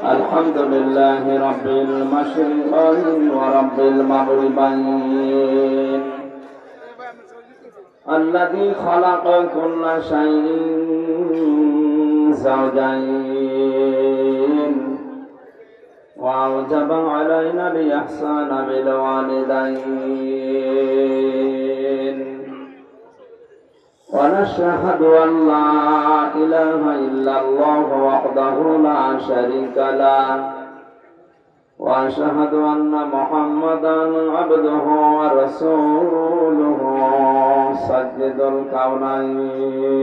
الحمد لله رب المشرقين ورب المغربين الذي خلق كل شيء زوجين وأوجب علينا الإحسان بالوالدين ونشهد أن لا إله إلا الله وحده لا شريك له وأشهد أن محمدا عبده ورسوله سيد الكونين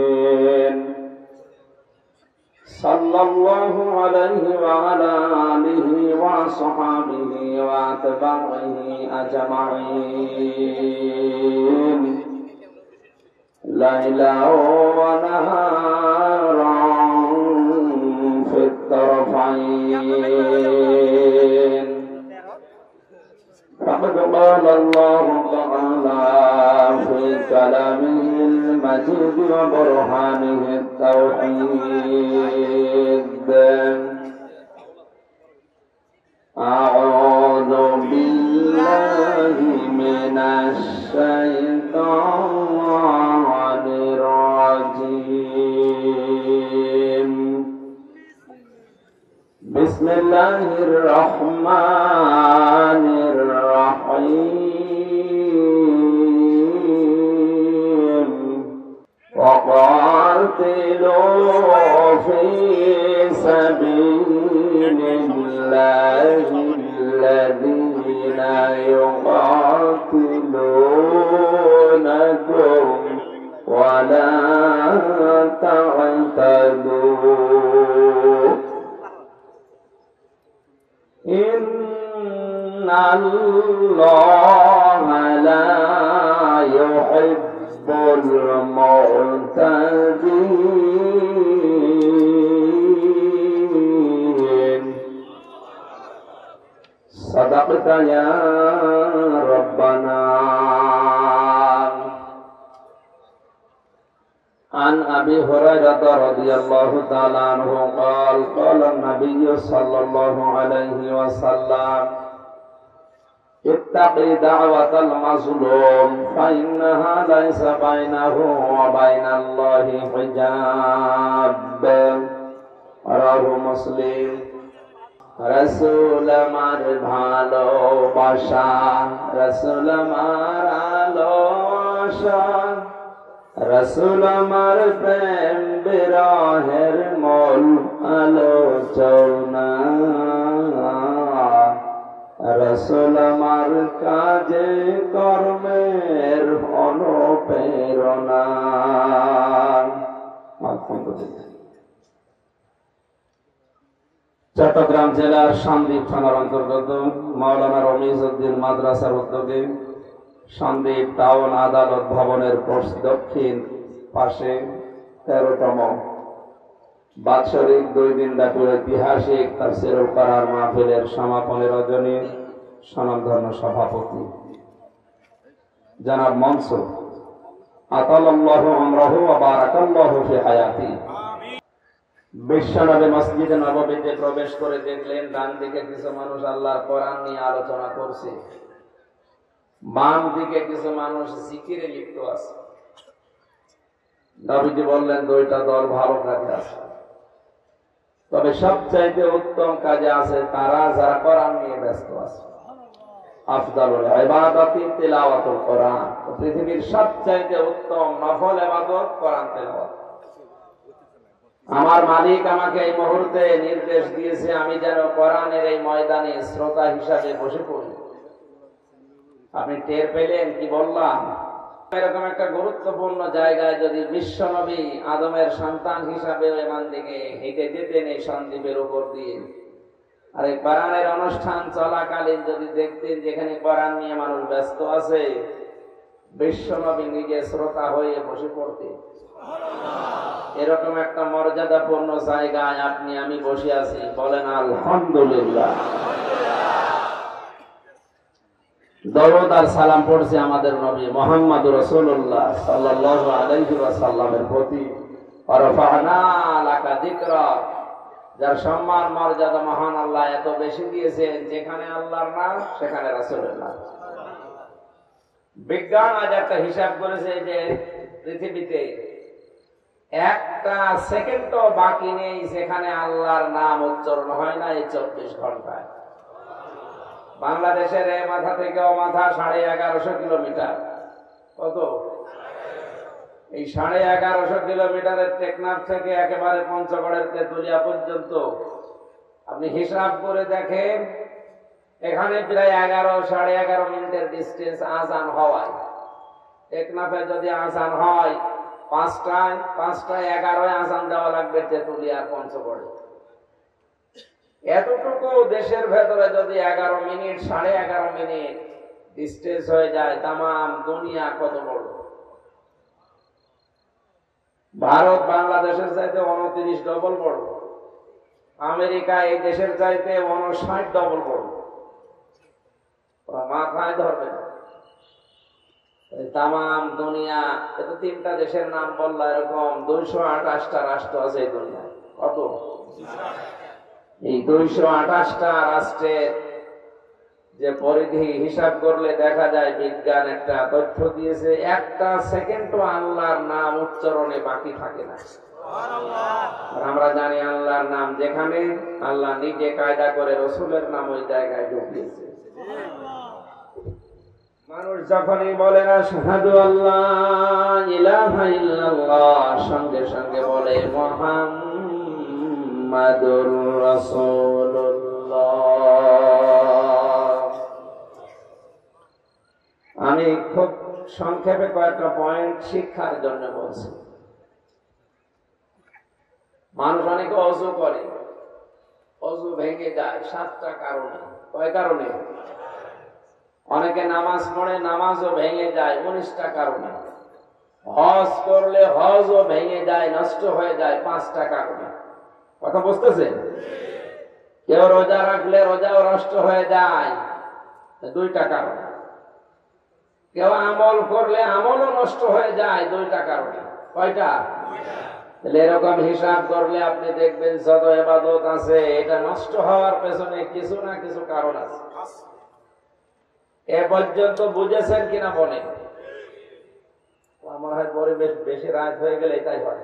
صلى الله عليه وعلى آله وصحبه وأتباعه أجمعين ليلا ونهارا في الطرفين فقد قال الله تعالى في كلامه المجيد وبرهانه التوحيد أعوذ بالله من الشيطان الرجيم بسم الله الرحمن الرحيم وقاتلوا في سبيل الله الذين يقاتلونكم ولا تعتدوا إن الله لا يحب المعتدين صدقت يا ربنا عن أبي هريرة رضي الله تعالى عنه قال قال النبي صلى الله عليه وسلم اتقي دعوة المظلوم فإنها ليس بينه وبين الله حجاب رواه مسلم رسول আমার ভালোবাসা রসুল আমার আলোসা রসুল আমার প্রেম বিরহের মূল আলোচনা রসুল আমার কাজে কর্মের অনুপ্রেরণা। চট্টগ্রাম জেলার সন্দ্বীপ থানার অন্তর্গত মাওলানা রমিজউদ্দিন মাদ্রাসার উদ্যোগে সন্দ্বীপ টাউন আদালত ভবনের দক্ষিণ পাশে 13তম বাৎসরিক 2 দিন ব্যাপী ঐতিহাসিক তাফসীরুল কোরআন মাহফিলের সমাপনী রজনী স্বনামধন্য সভাপতি জনাব মনসুর আতালাল্লাহু আমরাহু ওয়া বারাকাল্লাহু ফি হায়াতি। বিশ্বনবী মসজিদে নববীতে প্রবেশ করে দেখলেন ডান দিকে কিছু মানুষ আল্লাহর কোরআন নিয়ে আলোচনা করছে, বাম দিকে কিছু মানুষ জিকিরে লিপ্ত আছে। নবীজি বললেন দুইটা দল ভালো কাজে আছে, তবে সবচাইতে উত্তম কাজে আছে তারা যারা কোরআন নিয়ে ব্যস্ত আছে। আফদালুল ইবাদাতি তিলাওয়াতুল কোরআন, পৃথিবীর সবচাইতে উত্তম নফল ইবাদত কোরআন তেলাওয়াত। আমার মালিক আমাকে এই মুহূর্তে নির্দেশ দিয়েছে আমি যেন কোরআনের এই ময়দানে শ্রোতা হিসাবে বসে পড়ি। আপনি টের পেলেন কি বললাম? এরকম একটা গুরুত্বপূর্ণ জায়গায় যদি বিশ্বনবী আদমের সন্তান হিসাবে এমন দিকে হেঁটে যেতেন এই সন্দ্বীপের উপর দিয়ে, আর এই কোরআনের অনুষ্ঠান চলাকালীন যদি দেখতেন যেখানে কোরআন নিয়ে মানুষ ব্যস্ত আছে, বিশ্বনবী নিজে শ্রোতা হয়ে বসে পড়তেন। এরকম একটা মর্যাদাপূর্ণ জায়গায় আপনি আমি বসে আছি, বলেন আলহামদুলিল্লাহ। দরুদ আর সালাম পড়ছে আমাদের নবী মুহাম্মদুর রাসূলুল্লাহ সাল্লাল্লাহু আলাইহি ওয়াসাল্লামের প্রতি। ওয়া রাফা'না লাকা যিকরা, যার সম্মান মর্যাদা মহান আল্লাহ এত বেশি দিয়েছেন, যেখানে আল্লাহর নাম সেখানে রাসূলের নাম। বিজ্ঞান আজ একটা হিসাব করেছে যে পৃথিবীতে একটা সেকেন্ডও বাকি নেই যেখানে আল্লাহর নাম উচ্চারণ হয় না এই 24 ঘন্টায়। বাংলাদেশের এ মাথা থেকে ও মাথা 1150 কিলোমিটার। কত? এই 1150 কিলোমিটারের টেকনাফ থেকে একেবারে পঞ্চগড়ের তেতুলিয়া পর্যন্ত আপনি হিসাব করে দেখেন, এখানে প্রায় 11-11.5 মিনিটের ডিস্টেন্স আজান হওয়ায়। টেকনাফে যদি আজান হয় 5টায় 11 আজান দেওয়া লাগবে তেতুলিয়ার পঞ্চগড়ে। এতটুকু দেশের ভেতরে যদি 11 মিনিট 11.5 মিনিট ডিস্টেন্স হয়ে যায়, তামাম দুনিয়া কত বড়। ভারত বাংলাদেশের চাইতে 29 ডবল বড়, আমেরিকা এই দেশের চাইতে 59 ডবল বড়। মাথায় ধরবে না। তামাম দুনিয়া, এত 3টা দেশের নাম বললা, এরকম 228টা রাষ্ট্র আছে এই দুনিয়ায়। কত? এই 228টা রাষ্ট্রের যে পরিধি হিসাব করলে দেখা যায়, বিজ্ঞান একটা তথ্য দিয়েছে, একটা সেকেন্ডও আল্লাহর নাম উচ্চারণে বাকি থাকে না। আর আমরা জানি আল্লাহর নাম যেখানে, আল্লাহ নিজে কায়দা করে রাসূলের নাম ওই জায়গায় ঢুকিয়েছে। মানুষ যখনই বলে আশহাদু আল্লা ইলাহা ইল্লাল্লাহ, সঙ্গে সঙ্গে বলে মুহাম্মাদুর রাসূলুল্লাহ। আমি খুব সংক্ষেপে কয়েকটা পয়েন্ট শিক্ষার জন্য বলছি। মানুষ অনেকে অজু করে, অজু ভেঙে যায় 7টা কারণে। কয় কারণে? অনেকে নামাজ পড়ে, নামাজও ভেঙে যায় 19টা কারণে। হজ করলে হজও ভেঙে যায়, নষ্ট হয়ে যায় 5টা কারণে। কথা বুঝতেছেন? কেউ রোজা রাখলে রোজাও নষ্ট হয়ে যায় 2টা কারণে। কেউ আমল করলে আমলও নষ্ট হয়ে যায় 2টা কারণে। কয়টা? এরকম হিসাব করলে আপনি দেখবেন যত ইবাদত আছে, এটা নষ্ট হওয়ার পেছনে কিছু না কিছু কারণ আছে। এ পর্যন্ত বুঝেছেন কিনা বলেন? আমার হয় পরিবেশ বেশি রাত হয়ে গেলে এটাই হয়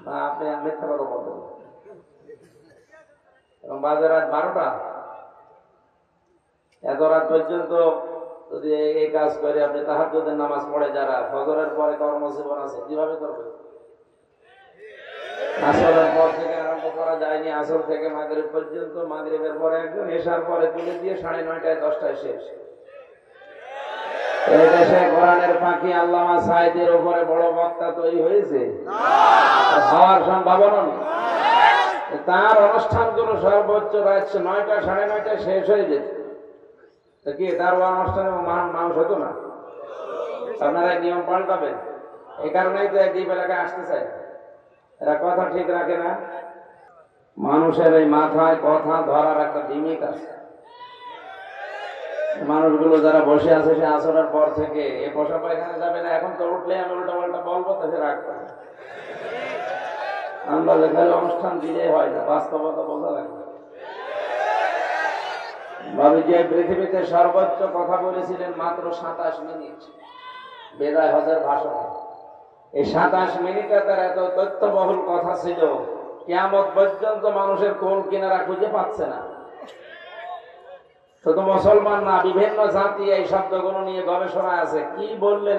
না, আপনি মিথ্যা কথা বলবেন। এবং বাজে রাত 12টা, এত রাত পর্যন্ত যদি এই কাজ করে আপনি তাহাজ্জুদের নামাজ পড়ে, যারা ফজরের পরে কর্মজীবন আছে, কিভাবে করবে? আসরের পর থেকে আরম্ভ করা যায়নি, আসর থেকে মাগরিব পর্যন্ত, মাগরিবের পরে একজন, এশার পরে তুলে দিয়ে 9:30 10টায় শেষ। এই দেশে কোরআনের পাখি আল্লামা সাঈদীর উপরে বড় বক্তা তৈরি হয়েছে, হওয়ার সম্ভাবনা নেই। তার অনুষ্ঠানগুলো সর্বোচ্চ রাত 9টা 9:30 শেষ হয়ে যেত। কি তার অনুষ্ঠানে মানুষ হতো না? আপনারা নিয়ম পাল্টাবেন। এই কারণেই তো দ্বীপ এলাকায় আসতে চাই, এরা কথা ঠিক রাখে না। মানুষের এই মাথায় কথা ধরার একটা লিমিট আছে। মানুষগুলো যারা বসে আছে, সে আসরের পর থেকে এ বসা পায়খানা যাবে না, এখন তো উঠলে আমি উল্টা পাল্টা বলবো, তাকে রাখবো। আমরা যেখানে অনুষ্ঠান দিলে হয় না, বাস্তবতা বোঝা লাগবে। ভাবি যে পৃথিবীতে সর্বোচ্চ কথা বলেছিলেন মাত্র 27 মিনিট বিদায় হজের ভাষণ। এই 27 মিনিটে তার এত তথ্যবহুল কথা ছিল, কিয়ামত পর্যন্ত মানুষের কোন কিনারা খুঁজে পাচ্ছে না। শুধু মুসলমান না, বিভিন্ন জাতি এই শব্দগুলো নিয়ে গবেষণা আছে। কি বললেন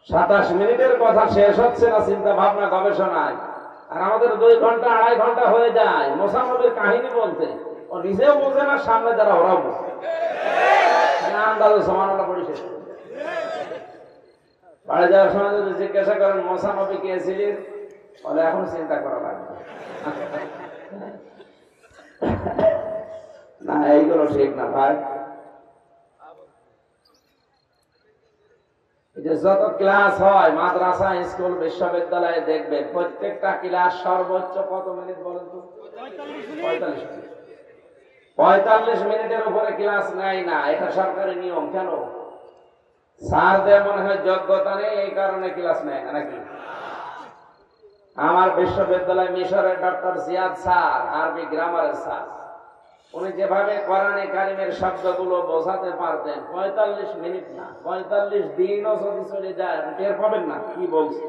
27 মিনিটের কথা শেষ হচ্ছে না চিন্তা ভাবনা গবেষণায়, আর আমাদের 2 ঘন্টা 2.5 ঘন্টা হয়ে যায় মুসা নবীর কাহিনী বলতে। ও নিজেও বোঝে না, সামনে যারা ওরাও বোঝে। আন্দাজে সমানতা পরিশেষ বাড়ি যাওয়ার সময় যদি জিজ্ঞাসা করেন মুসা নবী কে ছিলেন, বলে এখন চিন্তা করা লাগবে না। এইগুলো ঠিক না ভাই। যত ক্লাস হয় মাদ্রাসা, স্কুল, বিশ্ববিদ্যালয়ে দেখবেন প্রত্যেকটা ক্লাস সর্বোচ্চ কত মিনিট বলেন তো? 45 মিনিট। 45 মিনিটের উপরে ক্লাস নেয় না, এটা সরকারি নিয়ম। কেন? স্যারদের মনে হয় যোগ্যতা নেই, এই কারণে ক্লাস নেয় না নাকি? আমার বিশ্ববিদ্যালয় মিশরের ডক্টর জিয়াদ স্যার, আরবি গ্রামারের স্যার, উনি যেভাবে কোরআনে কারিমের শব্দগুলো বোঝাতে পারতেন, 45 মিনিট না 45 দিনও যদি চলে যায় আপনি টের পাবেন না কি বলছে।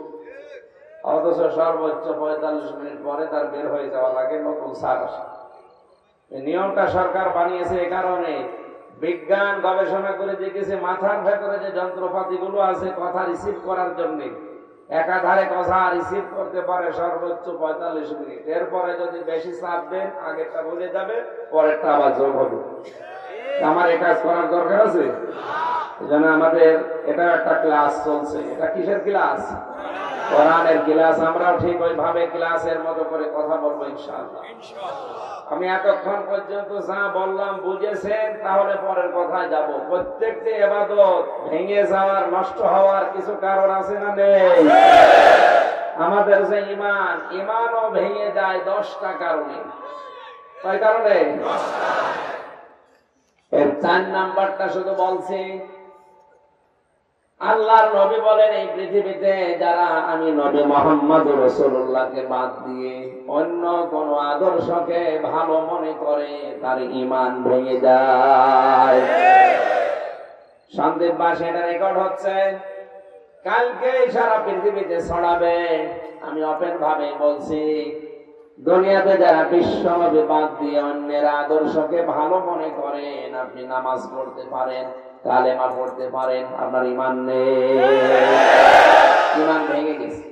অথচ সর্বোচ্চ 45 মিনিট পরে তার বের হয়ে যাওয়া লাগে, নতুন স্যার আসে। এই নিয়মটা সরকার বানিয়েছে এ কারণে, বিজ্ঞান গবেষণা করে দেখেছে মাথার ভেতরে যে যন্ত্রপাতি গুলো আছে কথা রিসিভ করার জন্য, একাধারে কথা রিসিভ করতে পারে সর্বোচ্চ 45 মিনিট। এরপরে যদি বেশি চাপ দেন আগেরটা ভুলে যাবে, পরেরটা আবার যোগ হবে। আমার এই কাজ করার দরকার আছে। এজন্য আমাদের এটা একটা ক্লাস চলছে। এটা কিসের ক্লাস? কোরআনের ক্লাস। আমরাও ঠিক ওইভাবে ক্লাসের মতো করে কথা বলবো ইনশাআল্লাহ। আমি এতক্ষণ পর্যন্ত যা বললাম বুঝেছেন, তাহলে পরের কথায় যাব। প্রত্যেকটি ইবাদত ভেঙে যাওয়ার, নষ্ট হওয়ার কিছু কারণ আছে না নেই? আমাদের যে ইমানও ভেঙে যায় 10টা কারণে। কয় কারণে? এর 4 নাম্বারটা শুধু বলছি। আল্লাহর নবী বলেন, এই পৃথিবীতে যারা আমি নবী মুহাম্মদ রাসূলুল্লাহকে বাদ দিয়ে অন্য কোন আদর্শকে ভালো মনে করে তার ঈমান ভেঙে যায়। সন্দীপবাসী এটা রেকর্ড হচ্ছে, কালকে সারা পৃথিবীতে ছড়াবে। আমি ওপেন ভাবে বলছি, দুনিয়াতে যারা বিশ্ব নবী বাদ দিয়ে অন্যের আদর্শকে ভালো মনে করেন, আপনি নামাজ পড়তে পারেন, কালেমা পড়তে পারেন, আপনার ঈমান নেই, ঈমান ভেঙে গেছে।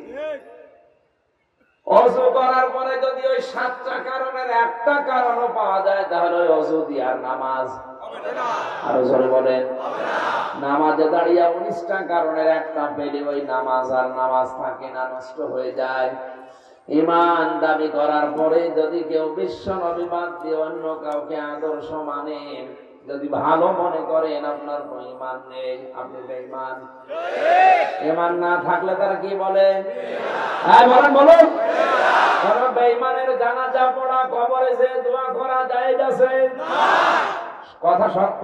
ওযু করার পরে যদি ওই 7টা কারণের একটা কারণও পাওয়া যায়, তাহলে ওই ওযু দিয়ে আর নামাজ হবে না। আরো জোরে বলেন, নামাজে দাঁড়িয়ে 19টা কারণের একটা পেলে ওই নামাজ আর নামাজ থাকে না, নষ্ট হয়ে যায়। ঈমান দাবি করার পরে যদি কেউ বিশ্ব নবী বাদ দিয়ে অন্য কাউকে আদর্শ মানেন, যদি ভালো মনে করেন, আপনার কোনো ঈমান নেই, আপনি বেঈমান। ঈমান না থাকলে তারা কি বলে? হ্যাঁ বলেন, বলুন। কারণ বেঈমানের জানাজা পড়া, কবরে যে দোয়া করা যায় আছে, কথা সত্য।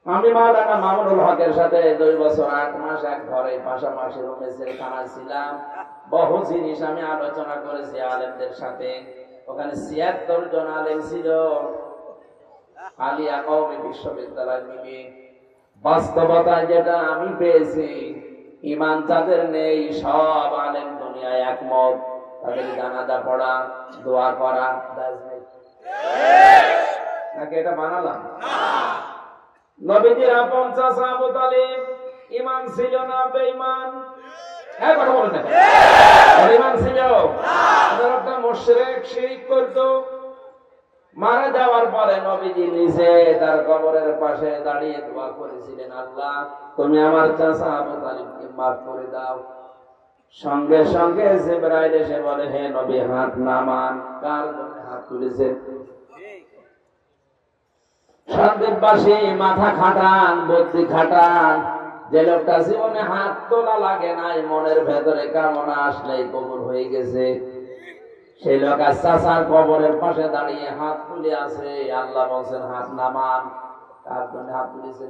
আমি মাওলানা মামুনুল হকের সাথে 2 বছর 8 মাস এক ঘরে পাশাপাশি রুমে জেলখানায় ছিলাম। বহু জিনিস আমি আলোচনা করেছি আলেমদের সাথে। ওখানে 76 জন আলেম ছিল, আলিয়া কওমি বিশ্ববিদ্যালয় মিলে। বাস্তবতায় যেটা আমি পেয়েছি, ঈমান যাদের নেই সব আলেম দুনিয়ায় একমত, তাদের জানাজা পড়া, দোয়া করা জায়েজ নেই। নাকি এটা বানালাম? নবীজির আপন চাচা আবু তালিব ঈমান ছিল না বেঈমান? হ্যাঁ কথা বলেন না। ঈমান ছিল না, একটা মুশরিক, শিরক করত। মারা যাওয়ার পরে নবীজি নিজে তার কবরের পাশে দাঁড়িয়ে দোয়া করেছিলেন, আল্লাহ তুমি আমার চাচা আবু তালিবকে মাফ করে দাও। সঙ্গে সঙ্গে জিবরাইল এসে বলে, হে নবী হাত নামান। কার জন্য হাত তুলেছেন? সন্দীপবাসী মাথা খাটান, বুদ্ধি খাটান। যে লোকটা জীবনে হাত তোলা লাগে নাই, মনের ভেতরে কামনা আসলেই কবুল হয়ে গেছে, সেই লোক চাচার কবরের পাশে দাঁড়িয়ে হাত তুলে আছে। আল্লাহ বলছেন হাত নামান। কার জন্য হাত তুলেছে?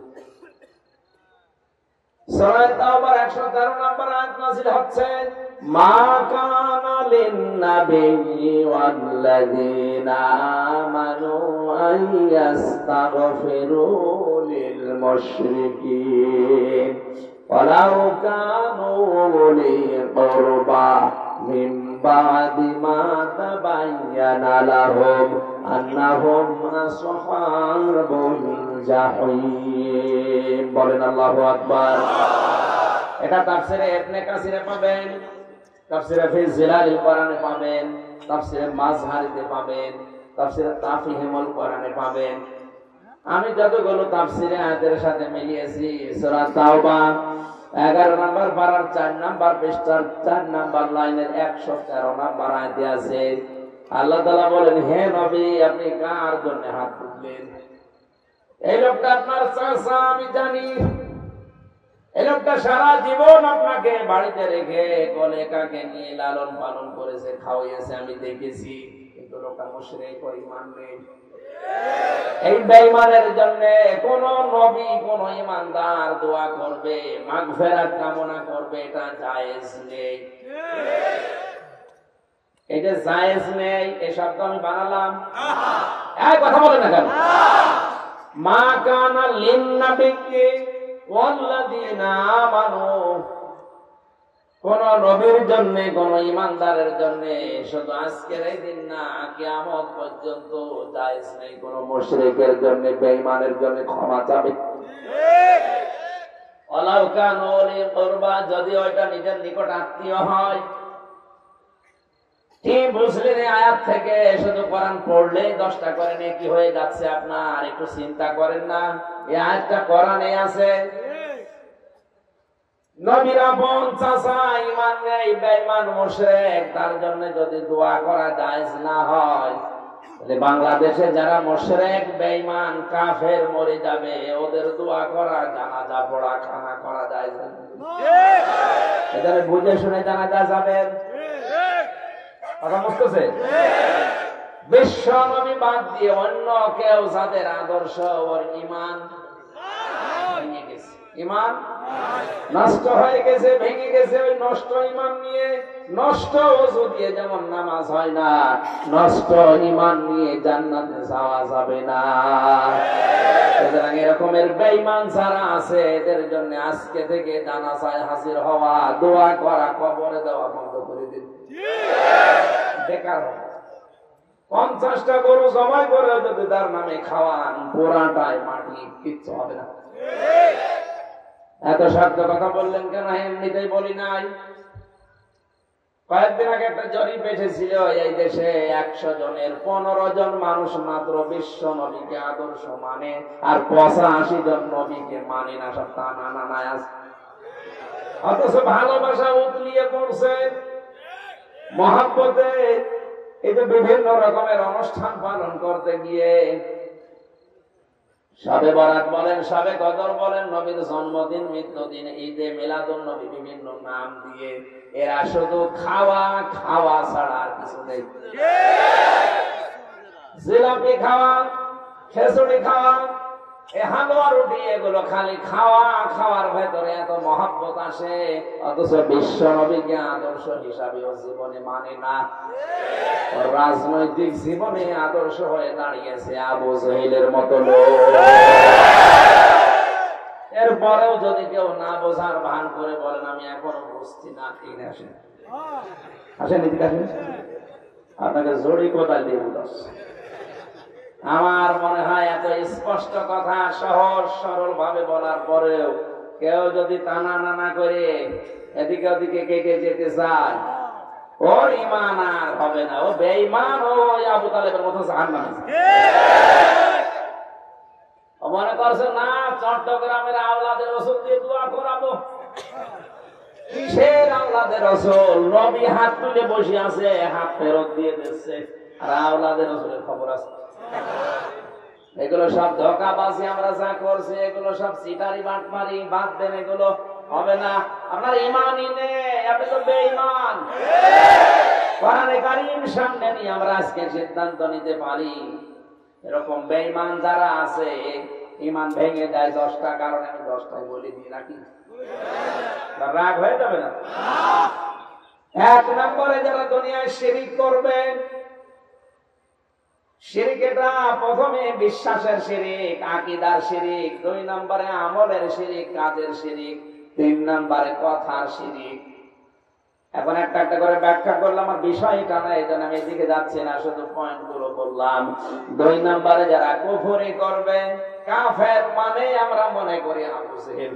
সূরা তাওবার 113 নম্বর আয়াত নাযিল হচ্ছে, মা কানা লিন-নাবিয়্যি ওয়াল-লাযীনা আমানু আইয়াস্তাগফিরু লিল-মুশরিকিন ওয়ালাউ কানু উলি কুরবা মিন বাদি মা তাবায়্যানা লাহুম আন্নাহুম আসহাবুল জাহিম। বলেন আল্লাহু আকবার। এটা তাফসীরে ইবনে কাসিরে পাবেন, তাফসীরে ফি জিলালিল কোরআনে পাবেন, তাফসীরে মাজহারিতে পাবেন, তাফসীরে তাফহিমুল কোরআনে পাবেন। আমি যতগুলো তাফসীরে আয়াতের সাথে মিলিয়েছি, সূরা তাওবা 11 নম্বর পারার 4 নম্বর পৃষ্ঠার 4 নম্বর লাইনের 113 নম্বর আয়াতে আছে, আল্লাহ তাআলা বলেন, হে নবী আপনি কার জন্য হাত তুললেন? এই লোকটা আপনার চাচা, আমি জানি। এই লোকটা সারা জীবন আপনাকে বাড়িতে রেখে কোলে কাকে নিয়ে লালন পালন করেছে, খাওয়াইয়েছে, আমি দেখেছি। কিন্তু লোকটা মুশরিক, ঈমান নেই। এই বেঈমানের জন্য কোন নবী কোন ইমানদার দোয়া করবে, মাগফিরাত কামনা করবে, এটা জায়েজ নেই। এটা জায়েজ নেই। এই শব্দ আমি বানালাম, এই কথা বলে না কেন? মা কানা লিন্নাবিয়্যি ওয়াল্লাযীনা আমানু, কোন নবীর জন্য কোন ইমানদারের জন্য শুধু আজকের এই দিন না, কিয়ামত পর্যন্ত জায়েজ নেই কোন মুশরিকের জন্য, বেঈমানের জন্য ক্ষমা চাবে। ওয়ালাউ কানু লি কুরবা, যদি ওইটা নিজের নিকট আত্মীয় হয়। কি বুঝলেন এই আয়াত থেকে? শুধু কোরআন পড়লেই 10টা করে নেকি হয়ে যাচ্ছে আপনার? একটু চিন্তা করেন না, এই আয়াতটা কোরআনে আছে। নবীর আপন চাচা ঈমান নেই, বেঈমান মুশরিক, তার জন্য যদি দোয়া করা জায়েজ না হয়, তাহলে বাংলাদেশে যারা মুশরিক বেঈমান কাফের মরে যাবে, ওদের দোয়া করা, জানাজা পড়া, খানা করা জায়েজ না। এটা বুঝে শুনে জানাজা যাবেন। কথা বুঝতেছে? বিশ্ব নবী বাদ দিয়ে অন্য কেউ যাদের আদর্শ ওর ঈমান ভেঙে গেছে, ঈমান নষ্ট হয়ে গেছে, ভেঙে গেছে। ওই নষ্ট ঈমান নিয়ে, নষ্ট ওযু দিয়ে যেমন নামাজ হয় না, নষ্ট ঈমান নিয়ে জান্নাতে যাওয়া যাবে না। সুতরাং এরকমের বেঈমান যারা আছে, এদের জন্য আজকে থেকে জানাজায় হাজির হওয়া, দোয়া করা, কবরে দেওয়া বন্ধ করে দিন। বেকার হবে। 50টা গরু জবাই করে যদি তার নামে খাওয়ান, পোড়াটায় মাটি, কিচ্ছু হবে না। এত শক্ত কথা বললেন কেন? এমনিতেই বলি নাই। কয়েকদিন আগে একটা জরিপ এসেছিল, এই দেশে 100 জনের 15 জন মানুষ মাত্র বিশ্ব নবীকে আদর্শ মানে, আর 85 জন নবীকে মানে না। সব টানা নানায় আছে। অথচ ভালোবাসা উতলিয়ে পড়ছে, মহব্বতে এই যে বিভিন্ন রকমের অনুষ্ঠান পালন করতে গিয়ে, শবে বরাত বলেন, শবে কদর বলেন, নবীর জন্মদিন, মৃত্যুদিন, ঈদে মিলাদুন নবী, বিভিন্ন নাম দিয়ে এরা শুধু খাওয়া খাওয়া ছাড়া আর কিছু নেই। জিলাপি খাওয়া, খিচুড়ি খাওয়া, হালুয়া রুটি, এগুলো খালি খাওয়া। খাওয়ার ভেতরে এত মহব্বত আসে, অথচ বিশ্ব নবীকে আদর্শ হিসাবে ও জীবনে মানে না। রাজনৈতিক জীবনে আদর্শ হয়ে দাঁড়িয়েছে আবু জেহেলের মতো লোক। এরপরেও যদি কেউ না বোঝার ভান করে বলেন আমি এখনো বুঝছি না, ঠিক আসেন, আসেন, এদিকে আসেন, আপনাকে জড়ি কোদাল দিয়ে বুঝাচ্ছে। আমার মনে হয় এত স্পষ্ট কথা সহজ সরল ভাবে বলার পরেও কেউ যদি টানা নানা করে এদিকে ওদিকে কেটে যেতে চায়, ওর ঈমান আর হবে না। ও বেঈমান, ও আবু তালেবের মতো জাহান্নামে। মনে করছে না চট্টগ্রামের আওলাদের রাসূল দিয়ে দোয়া করাবো। কিসের আওলাদের রাসূল? নবী হাত তুলে বসে আছে, হাত ফেরত দিয়ে দিচ্ছে, আর আওলাদের রাসূলের খবর আছে। এগুলো সব ধোঁকাবাজি। আমরা যা করছি এগুলো সব চিটারি বাটমারি। বাদ দেন, এগুলো হবে না। আপনার ঈমানই নেই, আপনি তো বেঈমান। কোরআনে কারীম সামনে নিয়ে আমরা আজকে সিদ্ধান্ত নিতে পারি, এরকম বেঈমান যারা আছে ঈমান ভেঙে যায় 10টা কারণে। আমি 10টাই বলে দিই নাকি? রাগ হয়ে যাবে না? 1 নম্বরে যারা দুনিয়ায় শিরিক করবে, শিরিক এটা প্রথমে বিশ্বাসের শিরিক, আকীদার শিরিক। 2 নম্বরে আমলের শিরিক, কাজের শিরিক। 3 নম্বরে কথার শিরিক। এখন একটা একটা করে ব্যাখ্যা করলাম, আর বিষয়টা না, এই জন্য আমি এদিকে যাচ্ছি না, শুধু পয়েন্ট গুলো বললাম। 2 নম্বরে যারা কুফরি করবে, কাফের মানে আমরা মনে করি আবু জেহেল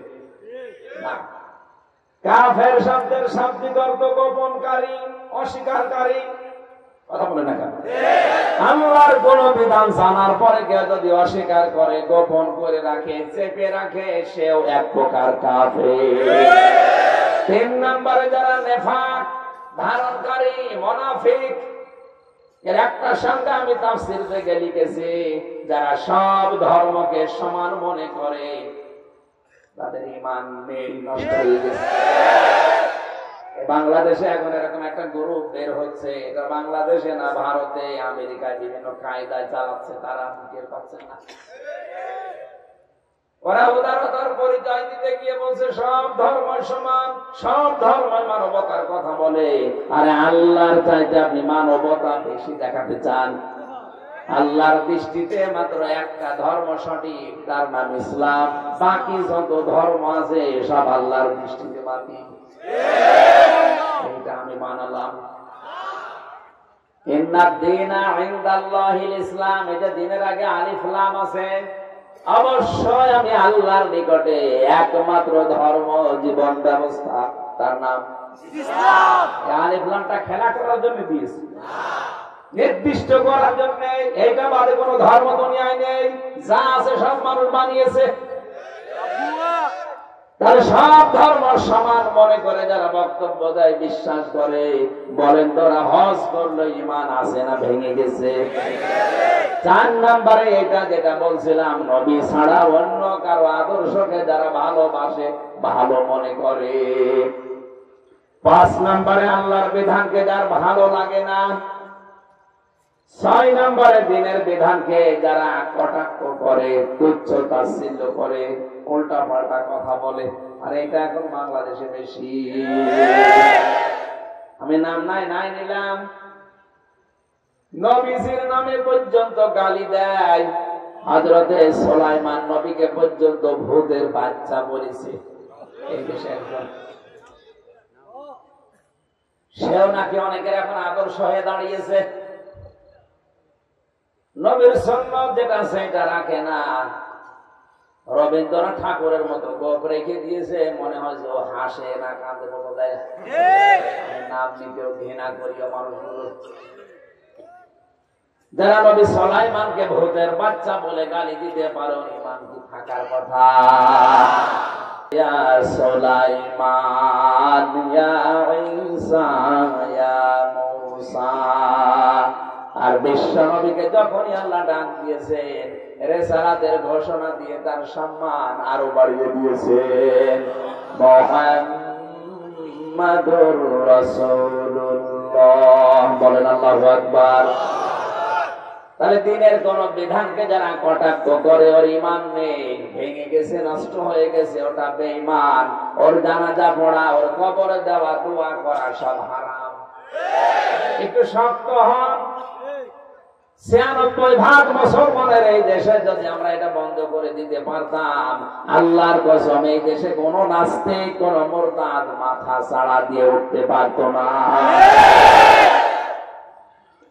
না। কাফের শব্দের শাব্দিক অর্থ গোপনকারী, অস্বীকারী। কথা বলে না কেন? আল্লাহর কোন বিধান জানার পরে কেউ যদি অস্বীকার করে, গোপন করে রাখে, চেপে রাখে, সেও এক প্রকার কাফের। 3 নম্বরে যারা নেফাক ধারণকারী, মুনাফিক, এর একটা সংজ্ঞা আমি তাফসীর থেকে লিখেছি, যারা সব ধর্মকে সমান মনে করে, তাদের ঈমান নেই, নষ্ট হয়ে গেছে। বাংলাদেশে এখন এরকম একটা গ্রুপ বের হচ্ছে, এটা বাংলাদেশে না ভারতে আমেরিকায় বিভিন্ন কায়দায় চালাচ্ছে, তারা টের পাচ্ছেন না। ওরা উদারতার পরিচয় দিতে গিয়ে বলছে সব ধর্ম সমান, সব ধর্ম মানবতার কথা বলে। আরে আল্লাহর চাইতে আপনি মানবতা বেশি দেখাতে চান? আল্লাহর দৃষ্টিতে মাত্র একটা ধর্ম সঠিক, তার নাম ইসলাম। বাকি যত ধর্ম আছে সব আল্লাহর দৃষ্টিতে বাতিল। এটা আমি মানলাম। ইন্নাদ-দীনা ইনদাল্লাহিল ইসলাম, এটা দিনের আগে আলিফ লাম আছে। অবশ্যই আমি আল্লাহর নিকটে একমাত্র ধর্ম জীবন ব্যবস্থা, তার নাম ইসলাম। আলিফ লামটা খেলা করার জন্য দিয়েছি, নির্দিষ্ট করার জন্য। এইটা বাদে কোনো ধর্ম দুনিয়ায় নেই, যা আছে সব মানুষ বানিয়েছে। তাহলে সব ধর্ম সমান মনে করে যারা বক্তব্য দেয়, বিশ্বাস করে, বলেন তোরা হজ করলো ঈমান আছে না ভেঙে গেছে? 4 নম্বরে এটা যেটা বলছিলাম, নবী ছাড়া অন্য কারো আদর্শকে যারা ভালোবাসে, ভালো মনে করে। 5 নম্বরে আল্লাহর বিধানকে যার ভালো লাগে না। 6 নম্বরে দিনের বিধানকে যারা কটাক্ষ করে, তুচ্ছ তাচ্ছিল্য করে, উল্টা পাল্টা কথা বলে। আর এটা এখন বাংলাদেশে বেশি। আমি নাম নাই নিলাম, নবীজির নামে পর্যন্ত গালি দেয়। হযরতে সুলাইমান নবীকে পর্যন্ত ভূতের বাচ্চা বলেছে। এই দেশে একজন, সেও নাকি অনেকের এখন আদর্শ হয়ে দাঁড়িয়েছে। নবীর সুন্নাত যেটা সেটা রাখে না। রবীন্দ্রনাথ ঠাকুরের মতো গোপ রেখে দিয়েছে, মনে হয় যে ও হাসে না কাঁদে বলে দেয়। নাম নিতেও ঘৃণা করিও মানুষগুলো। যারা নবী সুলাইমানকে ভূতের বাচ্চা বলে গালি দিতে পারো, ঈমান কি থাকার কথা? ইয়া সুলাইমান ইয়া ঈসা ইয়া মূসা। আর বিশ্ব নবীকে যখনই আল্লাহ ডাক দিয়েছেন, রিসালাতের ঘোষণা দিয়ে তার সম্মান আরো বাড়িয়ে দিয়েছেন। মুহাম্মাদুর রাসূলুল্লাহ, বলেন আল্লাহু আকবার। তাহলে দিনের কোন বিধানকে যারা কটাক্ষ করে, ওর ঈমান নেই, ভেঙে গেছে, নষ্ট হয়ে গেছে, ওটা বেঈমান। ওর জানাজা পড়া, ওর কবরে দেওয়া, দোয়া করা সব হারাম। একটু শক্ত হন। 96% মুসলমানের এই দেশে যদি আমরা এটা বন্ধ করে দিতে পারতাম, আল্লাহর কসম এই দেশে কোন নাস্তিক, কোন মুরতাদ মাথা ছাড়া দিয়ে উঠতে পারতো না।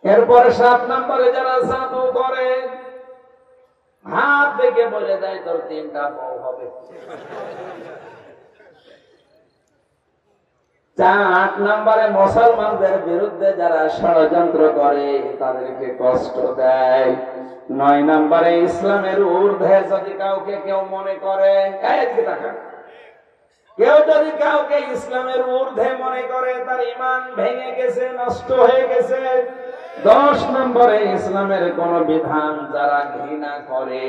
এরপরে 7 নম্বরে যারা জাদু করে, হাত দেখে বলে দেয় তোর 3টা বউ হবে। 8 নম্বরে মুসলমানদের বিরুদ্ধে যারা ষড়যন্ত্র করে, তাদেরকে কষ্ট দেয়। 9 নম্বরে ইসলামের ঊর্ধ্বে যদি কাউকে কেউ মনে করে, কেউ যদি কাউকে ইসলামের ঊর্ধ্বে মনে করে, তার ঈমান ভেঙে গেছে, নষ্ট হয়ে গেছে। 10 নম্বরে ইসলামের কোন বিধান যারা ঘৃণা করে,